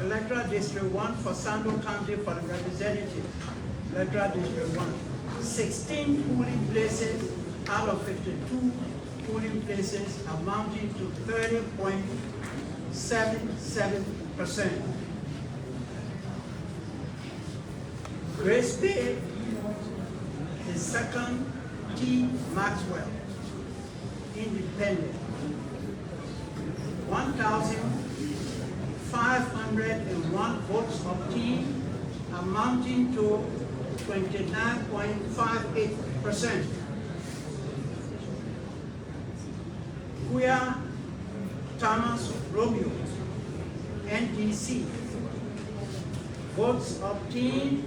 Electoral District 1 for Sando County for the representative. Electoral District 1. 16 polling places out of 52 polling places, amounting to 30.77%. Grace Bay, the second T. Maxwell, Independent. 1,501 votes obtained, amounting to 29.58%. Kuya Thomas Romeo, NDC. Votes obtained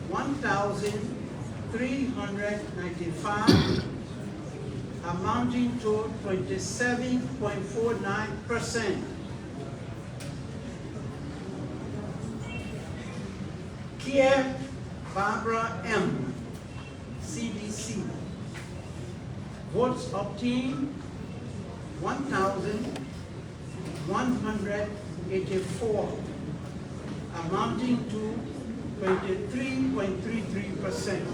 1,395, amounting to 27.49%. Kia Barbara M. CDC. Votes obtained 1,184, amounting to 23.33%.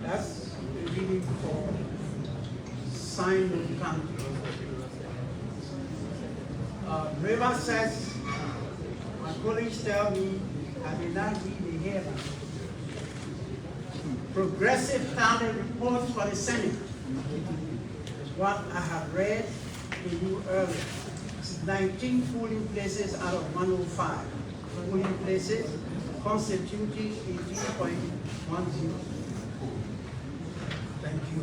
That's really for Simon County. River says, my colleagues tell me, I did not read the headline. Progressive tally reports for the Senate is what I have read to you earlier. 19 polling places out of 105 polling places, constituting 18.10. Thank you.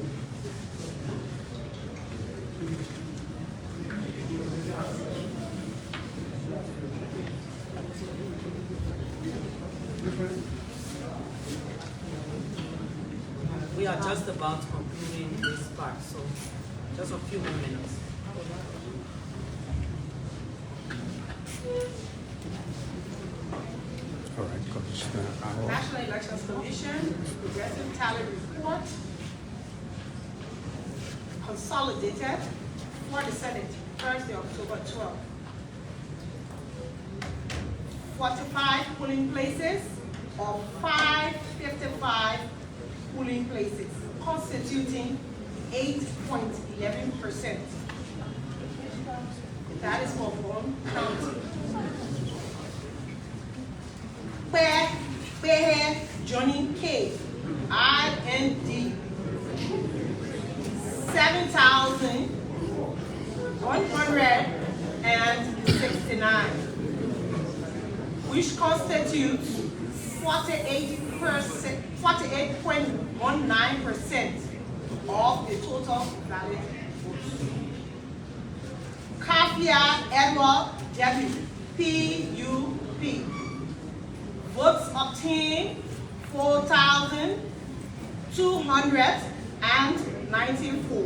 We are just about concluding this part, so just a few more minutes. All right, Commissioner. National Elections Commission, progressive tally report, consolidated for the Senate, Thursday, October 12th. 45 polling places of 555 polling places, constituting 8.11%. That is for Bone County. Behe Johnny K. IND 7,169, which constitutes 48.19% of the total valid votes. Kafia Edward W. PUP. Votes obtained 4,294,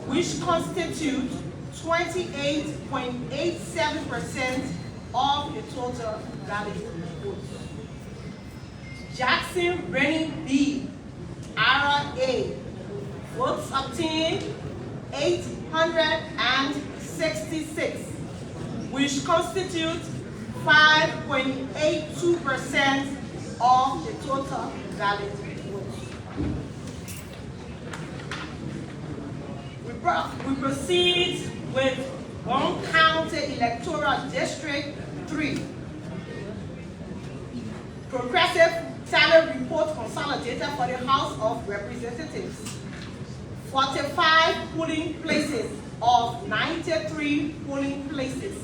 which constitutes 28.87% of the total valid votes. Jackson Rennie B. RA. Votes obtained 866, which constitutes 5.82% of the total valid votes. We proceed with Bone County Electoral District 3. Progressive tally report consolidated for the House of Representatives. 45 polling places of 93 polling places,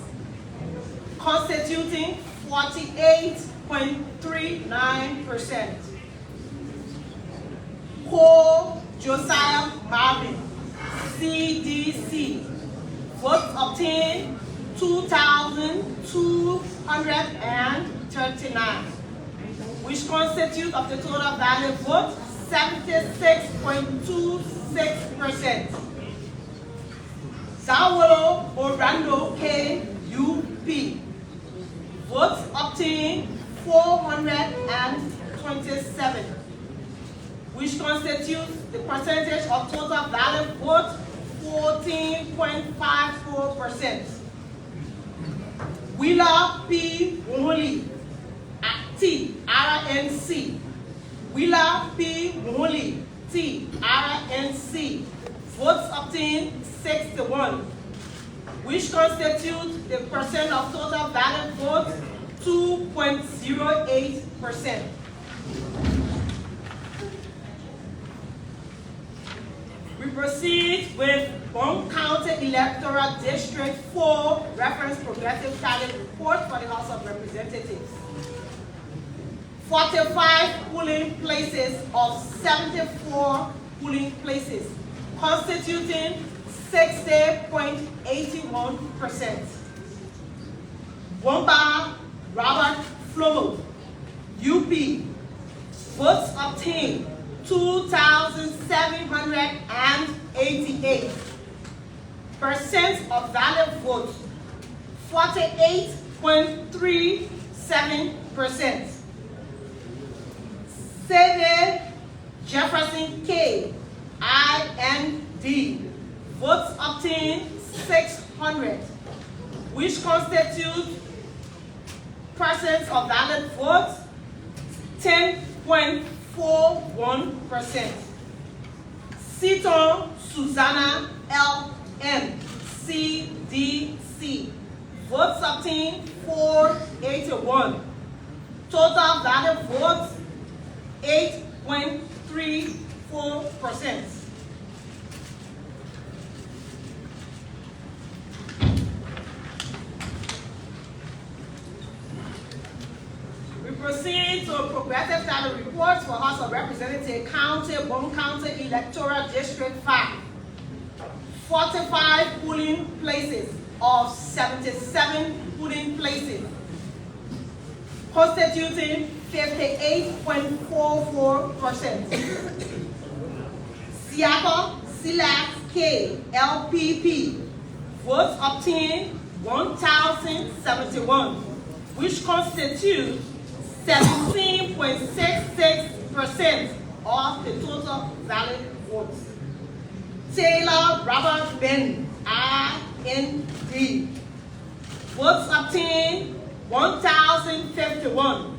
constituting 48.39%. Cole Josiah Marvin, CDC. Votes obtained 2,239, which constitute of the total valid vote 76.26%. Zawolo Orlando K. UP. Votes obtained 427, which constitutes the percentage of total valid vote 14.54%. Wheeler P. Woolley, T. RNC. Wheeler P. Woolley, T. RNC. Votes obtained 61, which constitutes the percent of total valid votes 2.08%. We proceed with Bone County Electoral District 4 reference progressive tally report for the House of Representatives. 45 polling places of 74 polling places, constituting 60.81%. Wamba Robert Flomo, UP. Votes obtained 2,788. Percent of valid votes 48.37%. Seve Jefferson K. IND. Votes obtained 600, which constitutes percent of valid votes 10.41%. Seaton Susanna L.M. CDC. Votes obtained 481. Total valid votes 8.34%. We proceed to progressive tally reports for House of Representatives Bone County Electoral District 5. 45 polling places of 77 polling places, constituting 58.44%. Siaka Silas K. LPP. Votes obtained 1,071, which constitutes 17.66% of the total valid votes. Taylor Robert Ben, IND. Votes obtained 1,051,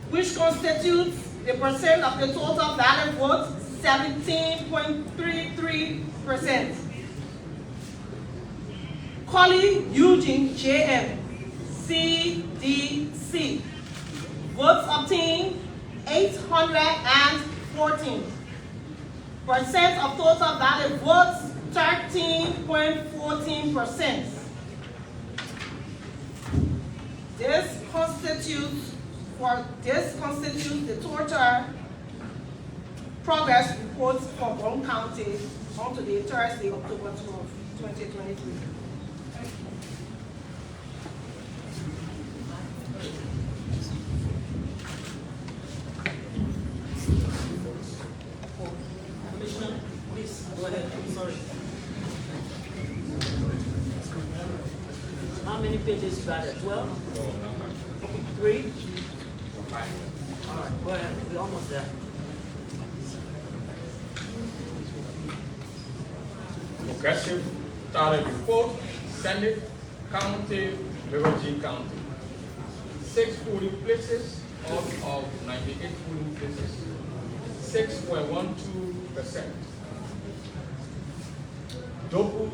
which constitutes the percent of the total valid votes, 17.33%. Collie Eugene JM, CDC. Votes obtained 814. Percent of total valid votes, 13.14%. This constitutes the total progress reports for Bone County on to the Thursday, October 12, 2023. Commissioner, please go ahead. I'm sorry. How many pages you got? 12? 3? All right, go ahead. We're almost there. Progressive tally report, Senate, County, Liberia County. 6 polling places out of 98 polling places, 6.12%. Dopu,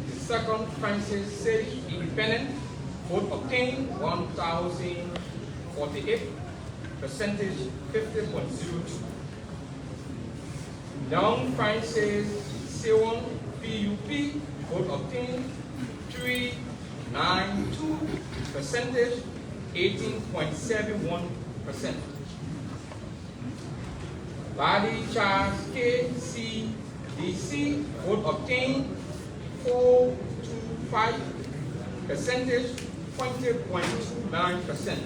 the second Francis Sage Independent, vote obtained 1,048, percentage 50.02. Young Francis Sewon PUP, vote obtained 392, percentage 18.71%. Badi Charles KCDC, vote obtained 425, percentage 20.29%.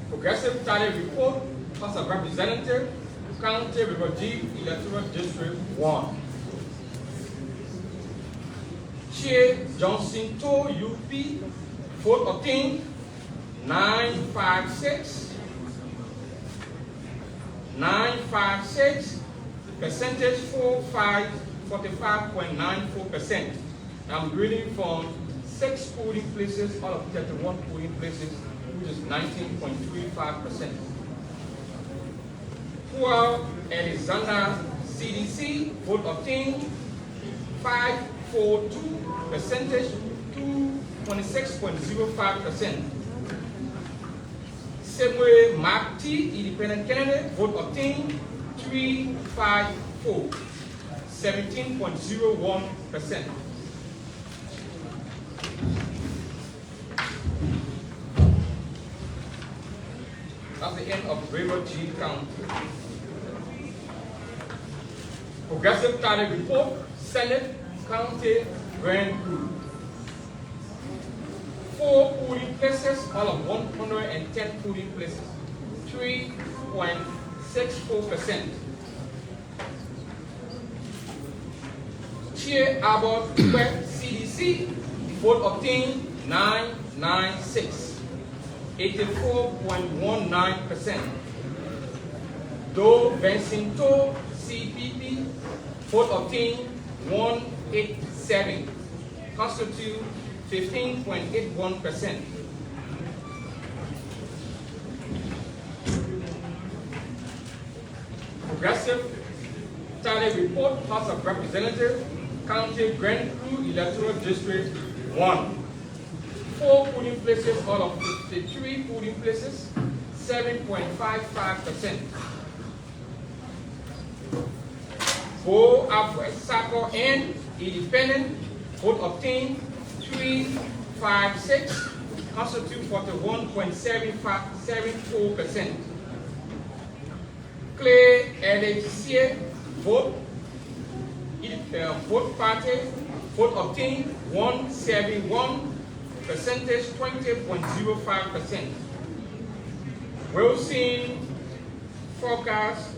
Progressive tally report, House of Representatives, County Liberia Electoral District 1. Chair Johnson To UP, vote obtained 956, percentage 45.94%. I'm reading from 6 polling places out of 31 polling places, which is 19.35%. Pual Alexander CDC, vote obtained 542, percentage 26.05%. Samuel Mark T, independent candidate, vote obtained 354, 17.01%. That's the end of Liberia County. Progressive tally report, Senate, County, Grand Group. 4 polling places out of 110 polling places, 3.64%. Chair Abbott Web CDC, vote obtained 996, 84.19%. Doe Bensinto CPP, vote obtained 187, constitute 15.81%. progressive tally report, House of Representatives, County Grand Crew Electoral District 1. 4 polling places out of 53 polling places, 7.55%. Vote after Sako and independent, vote obtained 356, constitute 41.74%. Clay LHC vote, vote party, vote obtained 171, percentage 20.05%. Wilson forecast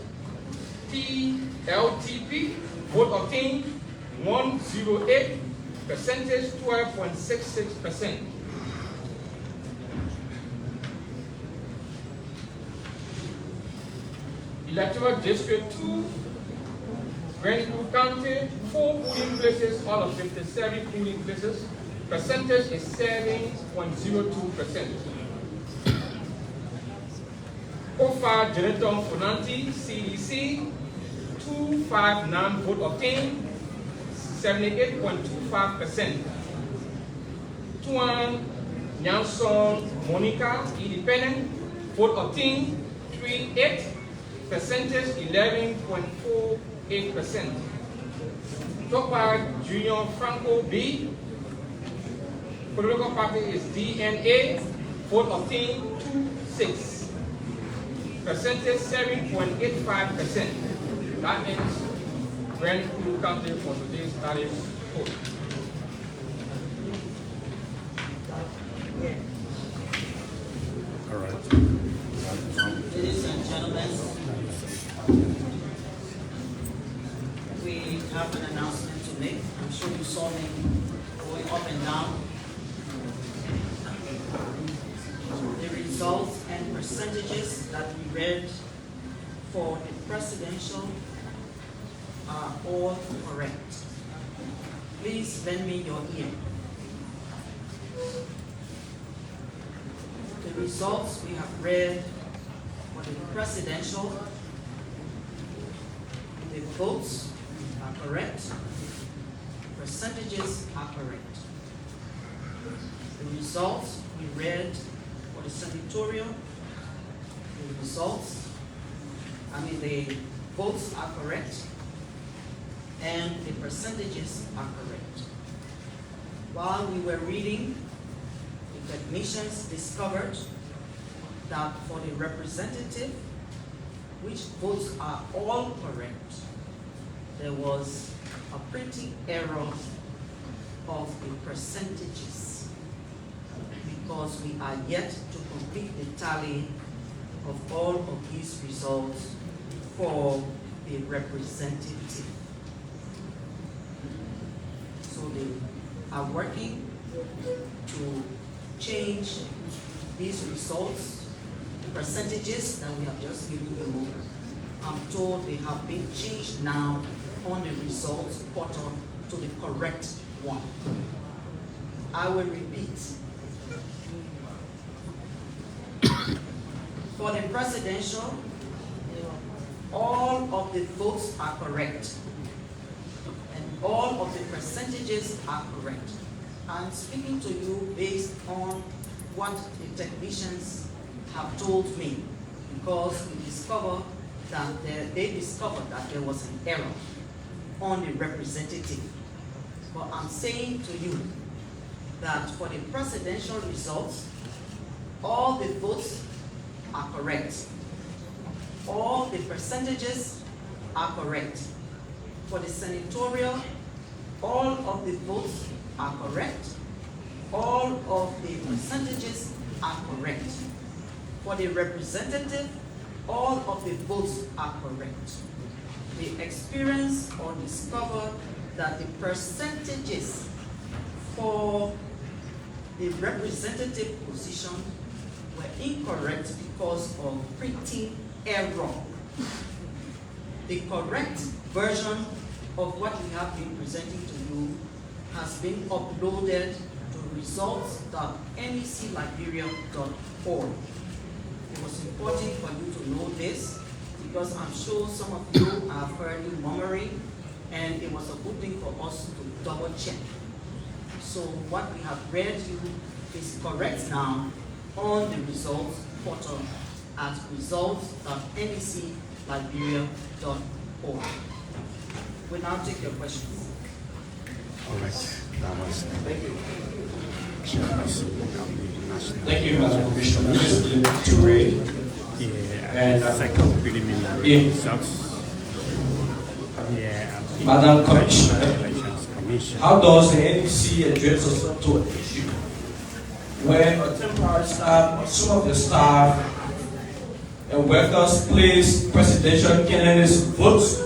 TLTP, vote obtained 108, percentage 12.66%. Electoral District 2, Grand Crew County, 4 polling places out of 57 polling places. Percentage is 7.02%. Kofa Geneton Funanti, CDC, 259 vote obtained, 78.25%. Tuan Nyanson Monica, independent, vote obtained, 38, percentage 11.48%. Topa Junior Franco B, political party is DNA, vote obtained 26, percentage 7.85%. That ends Grand Crew County for today's tally vote. All right. Ladies and gentlemen, we have an announcement to make. I'm sure you saw me going up and down. The results and percentages that we read for the presidential are all correct. Please lend me your ear. The results we have read for the presidential, the votes are correct, percentages are correct. The results we read for the senatorial, the votes are correct, and the percentages are correct. While we were reading, the technicians discovered that for the representative, which votes are all correct, there was a printing error of the percentages because we are yet to complete the tally of all of these results for the representative. So they are working to change these results, the percentages that we have just given you. I'm told they have been changed now on the results portal to the correct one. I will repeat. For the presidential, all of the votes are correct, and all of the percentages are correct. I'm speaking to you based on what the technicians have told me, because they discovered that there was an error on the representative. But I'm saying to you that for the presidential results, all the votes are correct. All the percentages are correct. For the senatorial, all of the votes are correct. All of the percentages are correct. For the representative, all of the votes are correct. We experienced or discovered that the percentages for the representative position were incorrect because of printing error. The correct version of what we have been presenting to you has been uploaded to results.necliberia.org. It was important for you to know this because I'm sure some of you have heard me murmuring, and it was a good thing for us to double check. So what we have read you is correct now on the results portal at results.nbcliberia.org. We'll now take your questions. All right. That was Thank you. Chairperson of the National. Thank you, Madam Commissioner. This is to read. Yeah, And, second preliminary yeah. results. Yeah, Madam Commissioner, Elections Commission. how does the NDC address itself to an issue where a temporary staff or some of the staff and workers place presidential candidates' votes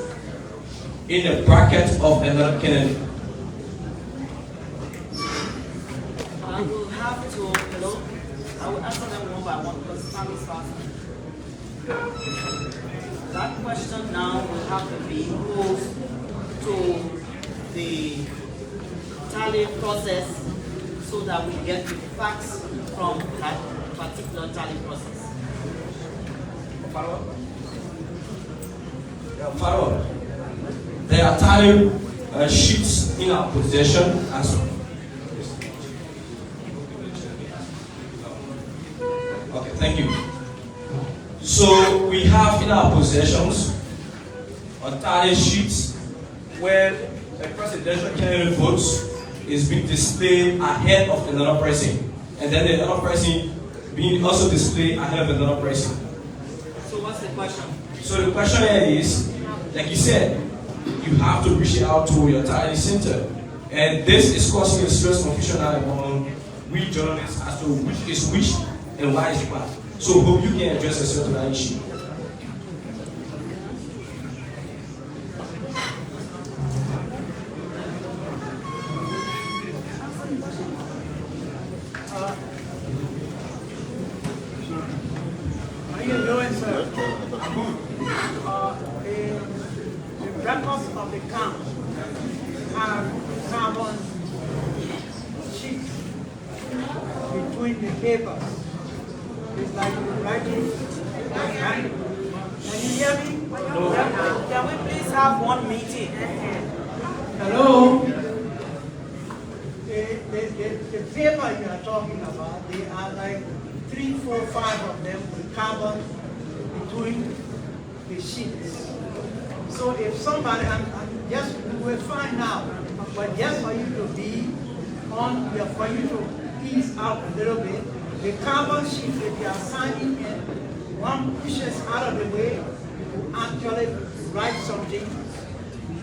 in the bracket of another candidate? I will have to, I will answer them one by one because time is fast. That question now will have to be posed to the tally process so that we get the facts from that particular tally process. Follow up? Yeah, follow up. There are tally sheets in our possession as well. Okay, thank you. So we have in our possessions a tally sheets where a presidential candidate votes is being displayed ahead of another person, and then the other person being also displayed ahead of another person. So what's the question? So the question here is, like you said, you have to reach out to your tally center, and this is causing a serious confusion among we journalists as to which is which and why is what. So hope you can address yourself to that issue. How you doing, sir? The records of the count have carbon sheets between the papers. It's like writing. Can you hear me? Can we please have one meeting? Hello? The paper you are talking about, they are like 3, 4, 5 of them with carbon between the sheets. So if somebody, yes, we will find out, but just for you to be on, for you to ease out a little bit, the carbon sheet, if you are signing in, one pushes out of the way to actually write something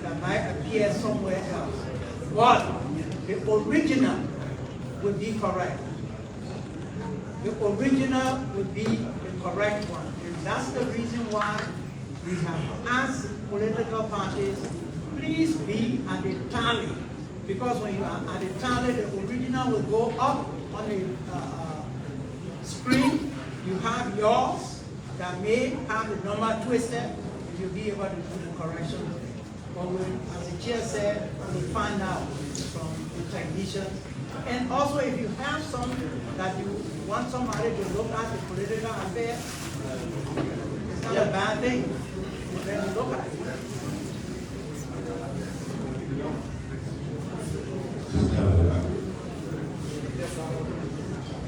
that might appear somewhere else. But the original would be correct. The original would be the correct one. And that's the reason why we have asked political parties, please be at the tally. Because when you are at the tally, the original will go up on the screen. You have yours that may have the number twisted, and you'll be able to do the correction. But when, as the chair said, we find out from the technicians. And also, if you have some that you want somebody to look at the political affair, it's not a bad thing. Then look at it.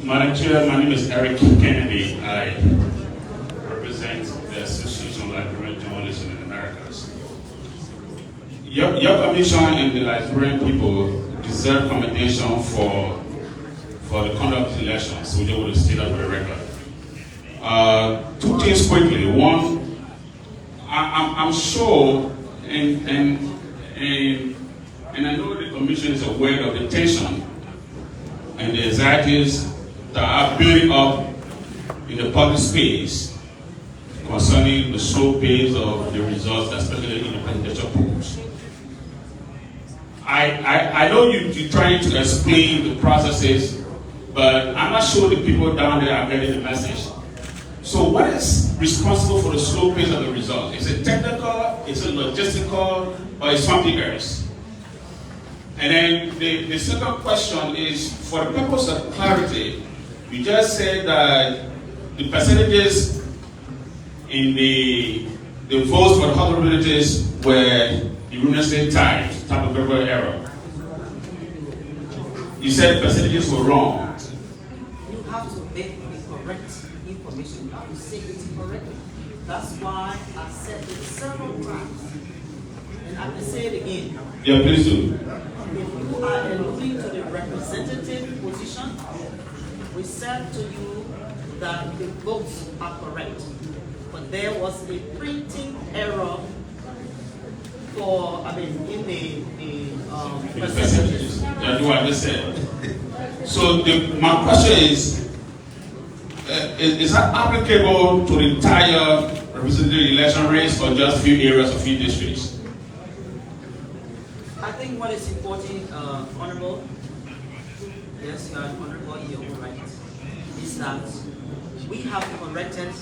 Madam Chair, my name is Eric Kennedy. I represent the Association of Liberian Journalists in the Americas. Your commission and the Liberian people deserve commendation for the conduct of the elections, which I would state that for the record. Two things quickly. One, I'm sure, and I know the commission is aware of the tension and the anxieties that are building up in the public space concerning the slow pace of the results, especially in the presidential polls. I know you're trying to explain the processes, but I'm not sure the people down there are getting the message. So what is responsible for the slow pace of the result? Is it technical, is it logistical, or is something else? And then the second question is, for the purpose of clarity, you just said that the percentages in the the votes for the House of Representatives were erroneously tied, typographical error. You said percentages were wrong. You have to make the correct information. You have to say it correctly. That's why I said it several times. And I can say it again. Yeah, please do. If you are alluding to the representative position, we said to you that the votes are correct. But there was a printing error in the percentages. That's what I just said. So my question is that applicable to the entire representative election race or just few areas or few districts? I think what is important, Honorable, yes, you are honorable in your own right, is that we have corrected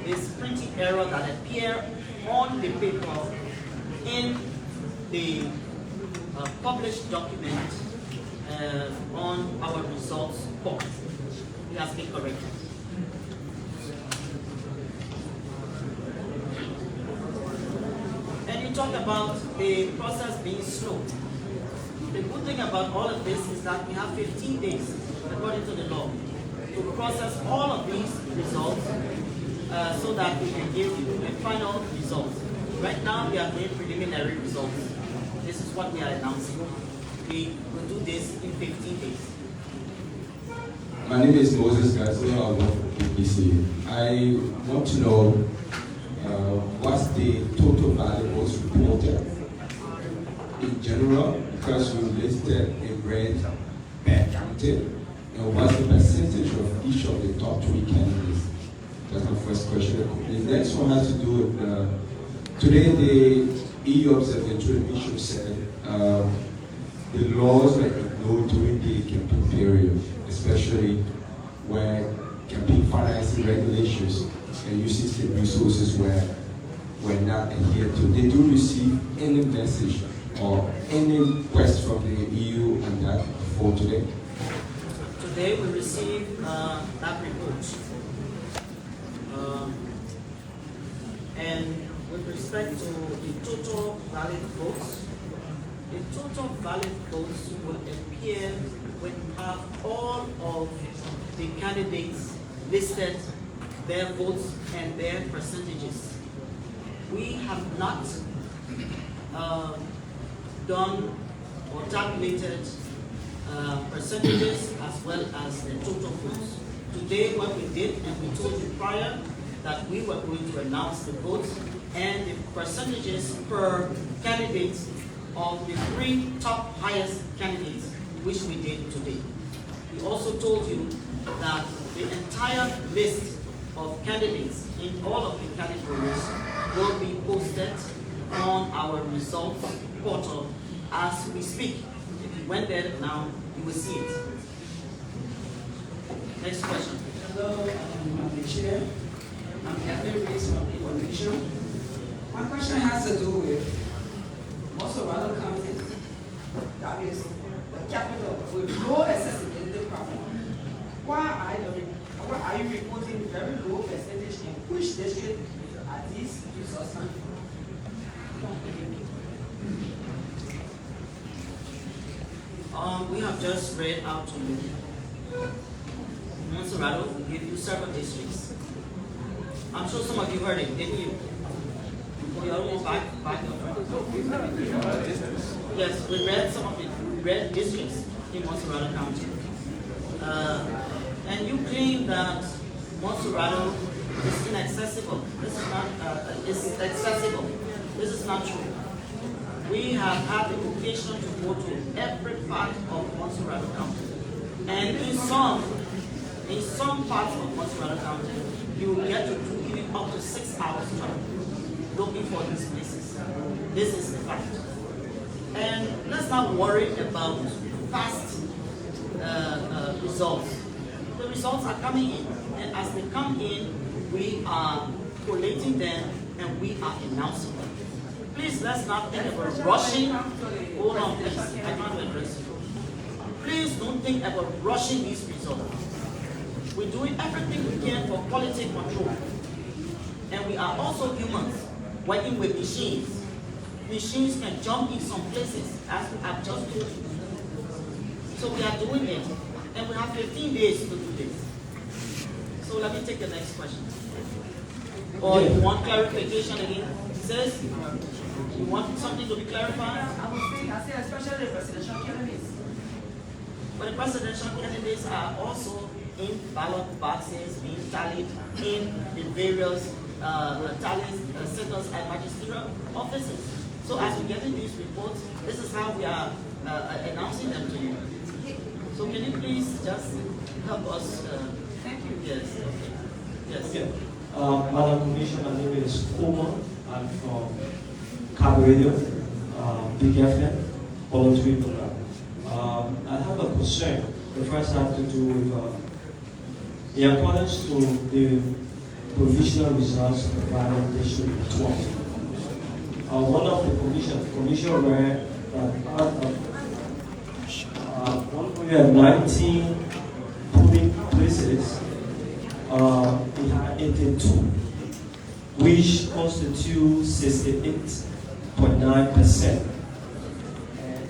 this printing error that appeared on the paper in the published document on our results board. It has been corrected. And you talk about the process being slow. The good thing about all of this is that we have 15 days, according to the law, to process all of these results so that we can give you a final result. Right now, we are doing preliminary results. This is what we are announcing. We will do this in 15 days. My name is Moses Gazo. I work for PPC. I want to know what's the total value votes reported in general, because we listed in red, bad counted, and what's the percentage of each of the top 3 candidates? That's my first question. The next one has to do with today the EU Observatory Mission said the laws were ignored during the campaign period, especially where campaign financing regulations and using state resources were not adhered to. Did you receive any message or any request from the EU on that for today? Today we received that report. And with respect to the total valid votes, the total valid votes will appear when you have all of the candidates listed, their votes and their percentages. We have not done or tabulated percentages as well as the total votes. Today what we did, and we told you prior, that we were going to announce the votes and the percentages per candidate of the 3 top highest candidates, which we did today. We also told you that the entire list of candidates in all of the categories will be posted on our results portal as we speak. If you went there now, you will see it. Next question. Hello, I'm the chair. I'm Captain Race from the Commission. My question has to do with Montserrat County, that is the capital, with low accessibility problem. Why are you reporting very low percentage in which district are these results coming from? We have just read out to you. Montserrat will give you several districts. I'm sure some of you heard it, didn't you? We all went back. Yes, we read some of the red districts in Montserrat County. And you claim that Montserrat is inaccessible. This is not, it's accessible. This is not true. We have had the occasion to go to every part of Montserrat County. And in some parts of Montserrat County, you will get to do even up to 6 hours travel looking for these places. This is the fact. And let's not worry about fast results. The results are coming in, and as they come in, we are collating them and we are announcing them. Please, let's not think about rushing. Hold on, please. I can't address you. Please don't think about rushing these results. We're doing everything we can for quality control. And we are also humans. working with machines. Machines can jump in some places, as I've just told you. So we are doing it, and we have 15 days to do this. So let me take the next question. Or you want clarification again? Says, you want something to be clarified? I say especially the presidential candidates. But the presidential candidates are also in ballot boxes being tallied in the various tallies centers and magisterial offices. So as we get in these reports, this is how we are announcing them to you. So can you please just help us? Thank you. Yes. Okay. Yes. Okay. Madam Commissioner, my name is Kuma. I'm from Cabrera, Big FM, voluntary program. I have a concern. The first has to do with, in accordance to the provisional results of Violent District 12. One of the commission read that out of 119 polling places, we had 82, which constitutes 68.9%.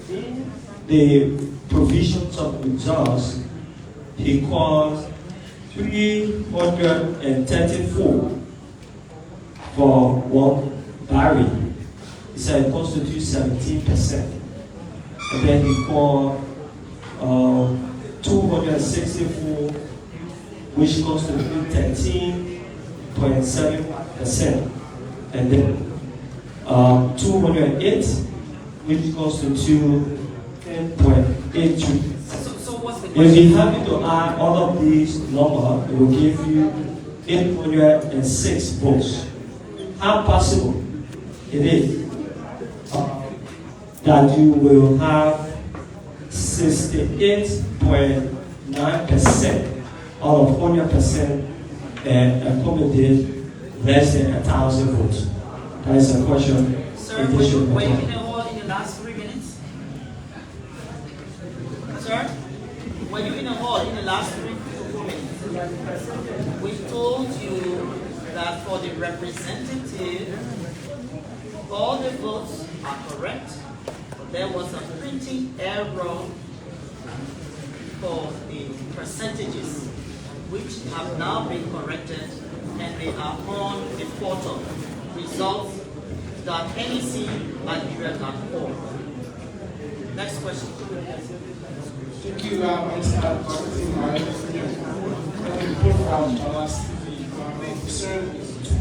In the provisions of results, he calls 334 for one barrier. He said it constitutes 17%. And then he called 264, which constitutes 13.7%. And then 208, which constitutes 10.83%. So what's the If question? you happen to add all of these numbers, it will give you 806 votes. How possible it is that you will have 68.9% out of 100% and accommodate less than 1,000 votes? That is a question. Sir, were you in the hall in the last 3 minutes? Sir, were you in the hall in the last 3 to 4 minutes? We told you that for the representative, all the votes are correct. There was a printing error for the percentages, which have now been corrected, and they are on the portal. Results.nec.nigeria.org. Next question. Thank you, Mr. Martin. The report from last week, my concern is to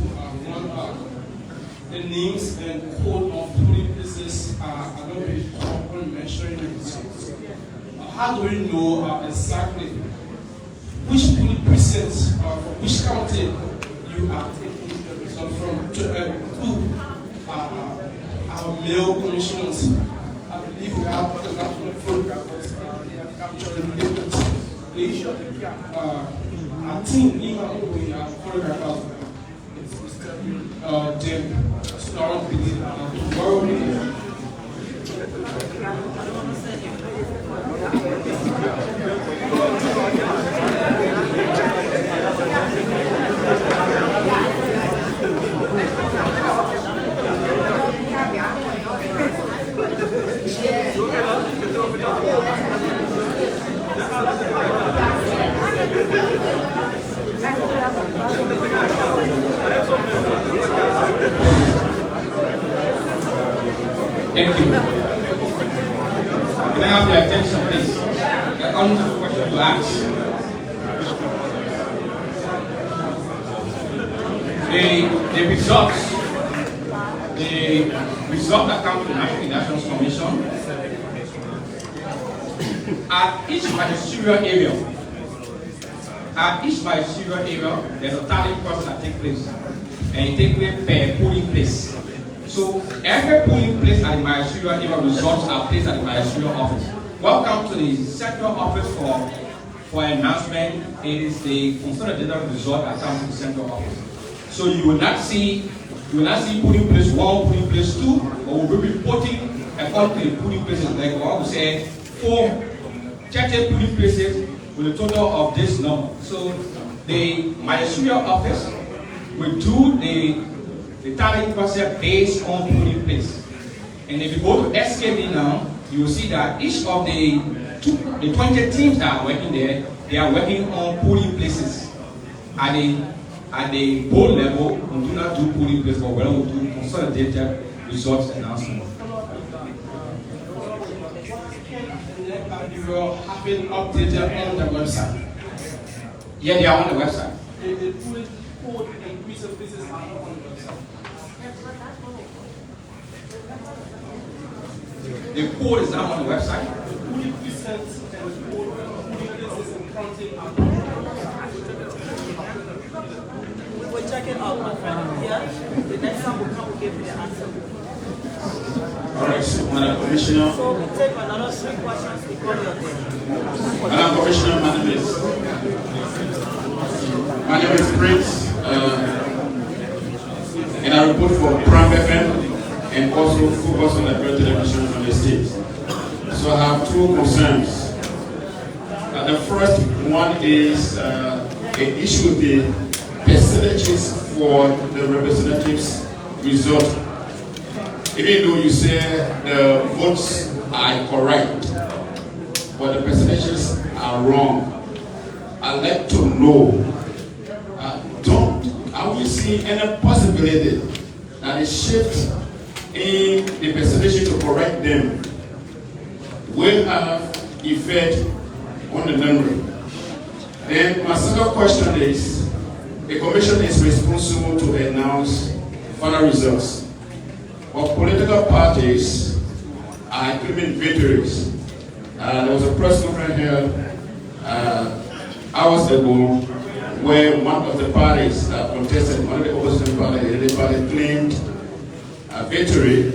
the names and code of polling places are going to be mentioned in the results. How do we know exactly which polling precincts, which county you are taking the result from? Who our male commissioners? I believe we have the national program, but they are capturing different nations. I think even we are choreographers. Them start beginning tomorrow. Thank you. Can I have your attention, please? According to the question you asked, the result account of the National Elections Commission at each magisterial area. There's a tallying process that takes place, and it takes place per polling place. So every polling place at the magisterial area results are placed at the magisterial office. Welcome to the central office for announcement. It is the consolidated result that comes to the central office. So you will not see polling place 1, polling place 2, but we'll be reporting according to the polling places. Like what we say, 4 30 polling places with a total of this number. So the magisterial office will do the the tallying process based on polling place. And if you go to SKB now, you will see that each of the 20 teams that are working there, they are working on polling places. At the board level, we do not do polling places, but we do consolidated results announcement. You have been updated on the website. Yeah, they are on the website. The code and precinct places are not on the website. The code is not on the website. The polling precincts and the polling places in county are not on the website. We will check it out, my friend. Yeah? The next time we'll come, we'll give you the answer. All right, so, Madam Commissioner. So we take another 3 questions before you're there. Madam Commissioner, my name is Prince, and I report for Prime FM and also focus on the Liberia television from the state. So I have 2 concerns. The first one is an issue with the percentages for the representatives result. Even though you say the votes are correct, but the percentages are wrong, I'd like to know, are we seeing any possibility that a shift in the percentage to correct them will have effect on the number? Then my second question is, the commission is responsible to announce final results. But political parties are claiming victories. There was a press conference here hours ago where one of the parties contested, one of the opposition parties, the party claimed a victory,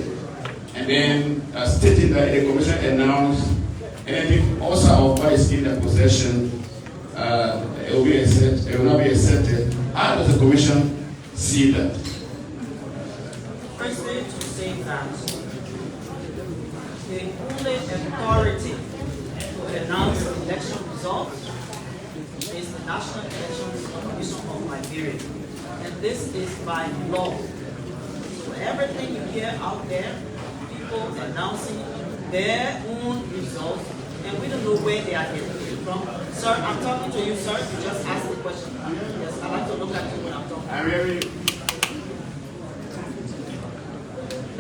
and then stating that the commission announced anything also of is in their possession, it will not be accepted. How does the commission see that? Firstly, to say that the only authority to announce election results is the National Elections Commission of Liberia. And this is by law. So everything you hear out there, people announcing their own results, and we don't know where they are getting it from. Sir, I'm talking to you, sir. You just asked the question. Yes, I like to look at you when I'm talking.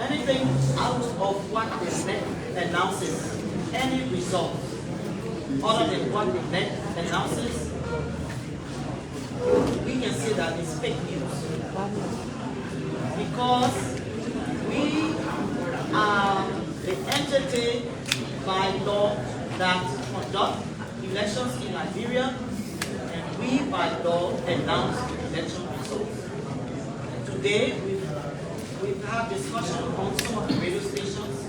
Anything out of what the NEC announces, any result other than what the NEC announces, we can say that it's fake news. Because we are the entity by law that conduct elections in Liberia, and we by law announce election results. And today we've had discussion on some of the radio stations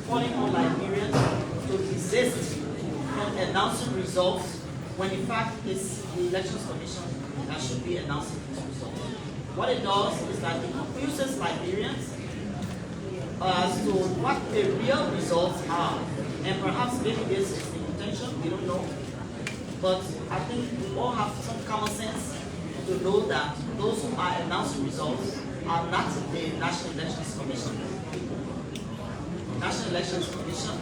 calling on Liberians to desist from announcing results when in fact it's the Elections Commission that should be announcing these results. What it does is that it confuses Liberians as to what the real results are. And perhaps maybe this is the intention, we don't know. But I think we all have some common sense to know that those who are announcing results are not the National Elections Commission. The National Elections Commission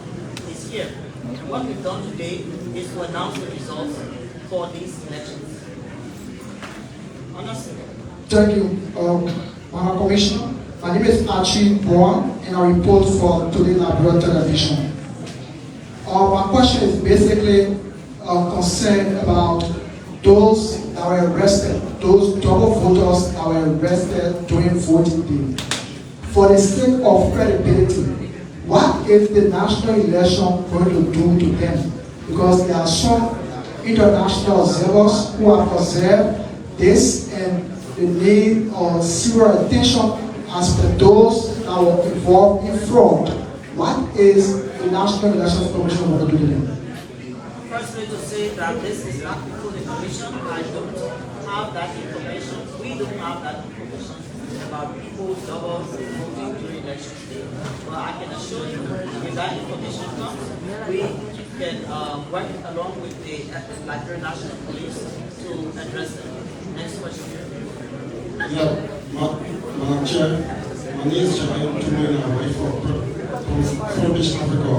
is here. And what we've done today is to announce the results for these elections. Honestly. Thank you, Madam Commissioner. My name is Archie Brown, and I report for Today Liberia Television. My question is basically concerned about those that were arrested, those double voters that were arrested during voting day. For the sake of credibility, what is the national election going to do to them? Because there are some international observers who have observed this, and they need serious attention as per those that were involved in fraud. What is the National Elections Commission going to do to them? Firstly, to say that this is not full information, I don't have that information. We don't have that information about people's doubles voting during election day. But I can assure you, if that information comes, we can work along with the Liberia National Police to address them. Next question. Yeah, Madam Chair, my name is Shaban Tumen, I work from British Africa.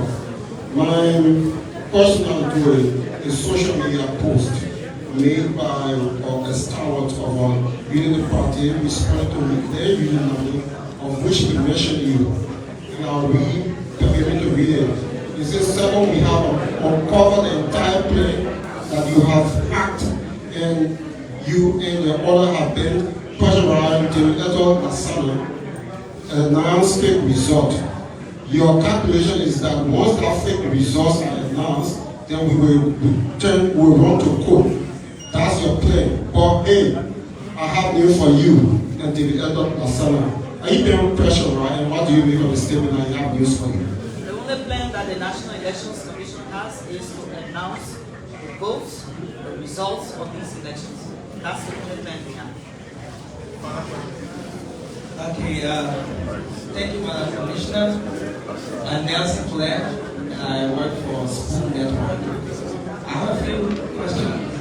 My personal goal is social media post made by a stalwart of our unity party responding to their union number, of which we mentioned you. And I'll read, permit to read it. It says, second, we have uncovered the entire plan that you have hacked, and you and the other have been pressurized to letter Asana announce fake result. Your calculation is that once that fake results are announced, then we will run to court. That's your plan. But hey, I have news for you and David Edward Asana. Are you being pressure, right? And what do you make of the statement that you have news for you? The only plan that the National Elections Commission has is to announce the votes, the results of these elections. That's the only plan they have. Okay, thank you, Madam Commissioner. I'm Nelson Clare, and I work for Spoon Network. I have a few questions.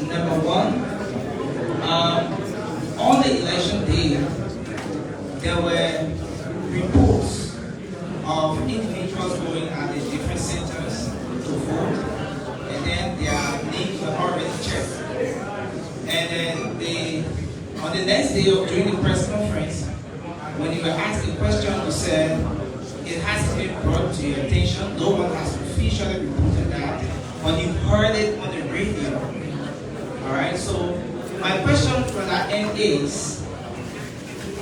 Number one, on the election day, there were reports of individuals going at the different centers to vote, and then their names were already checked. And then on the next day during the press conference, when you were asked a question, you said it has to be brought to your attention. No one has officially reported that, but you heard it on the radio. All right. So my question for that end is,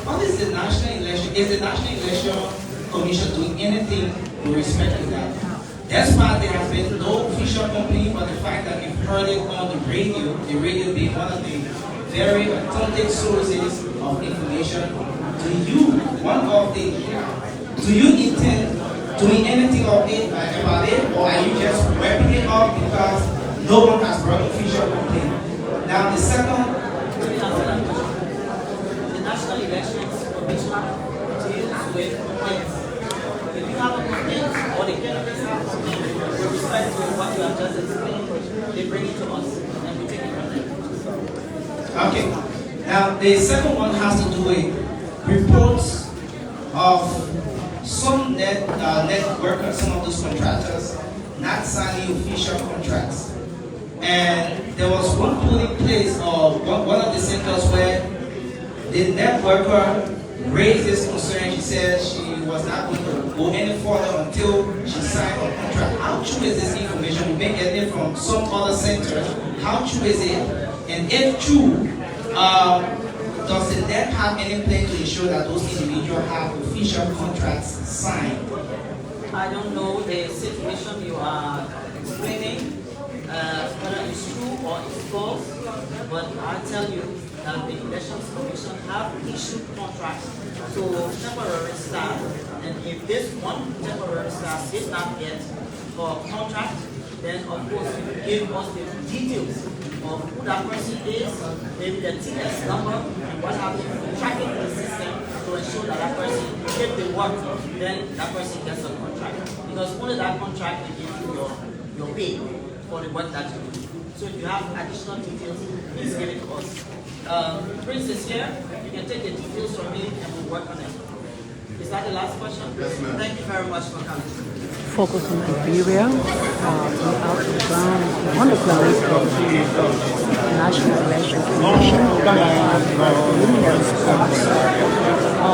what is the national election? Is the National Election Commission doing anything with respect to that? Despite there has been no official complaint, but the fact that you've heard it on the radio being one of the very authentic sources of information, do you intend doing anything about it, or are you just wrapping it up because no one has brought official complaint? Now the second, the National Elections Commission deals with complaints. If you have a complaint or the candidates have a complaint with respect to what you have just explained, they bring it to us and we take it from there. okay. Now the second one has to do with reports of some net workers, some of those contractors not signing official contracts. And there was one polling place or one of the centers where the net worker raised this concern. She said she was not going to go any further until she signed a contract. How true is this information? We may get it from some other centers. How true is it? And if true, does the NEP have any plan to ensure that those individuals have official contracts signed? I don't know the situation you are explaining, whether it's true or it's false, but I tell you that the Elections Commission have issued contracts to temporary staff, and if this one temporary staff did not get for contract, then of course you will give us the details of who that person is, maybe the TS number, and what happened, tracking the system to ensure that that person, if they work, then that person gets a contract. Because only that contract will give you your pay for the work that you do. So if you have additional details, please give it to us. Prince is here, you can take the details from me and we'll work on it. Is that the last question? Yes, ma'am. Thank you very much for coming. Focus on Liberia, out of the ground, on the place of the National Election Commission, of the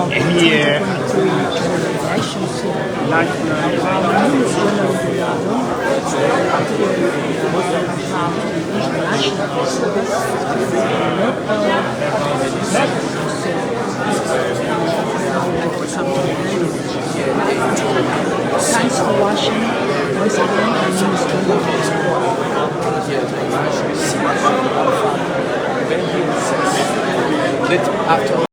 2023 general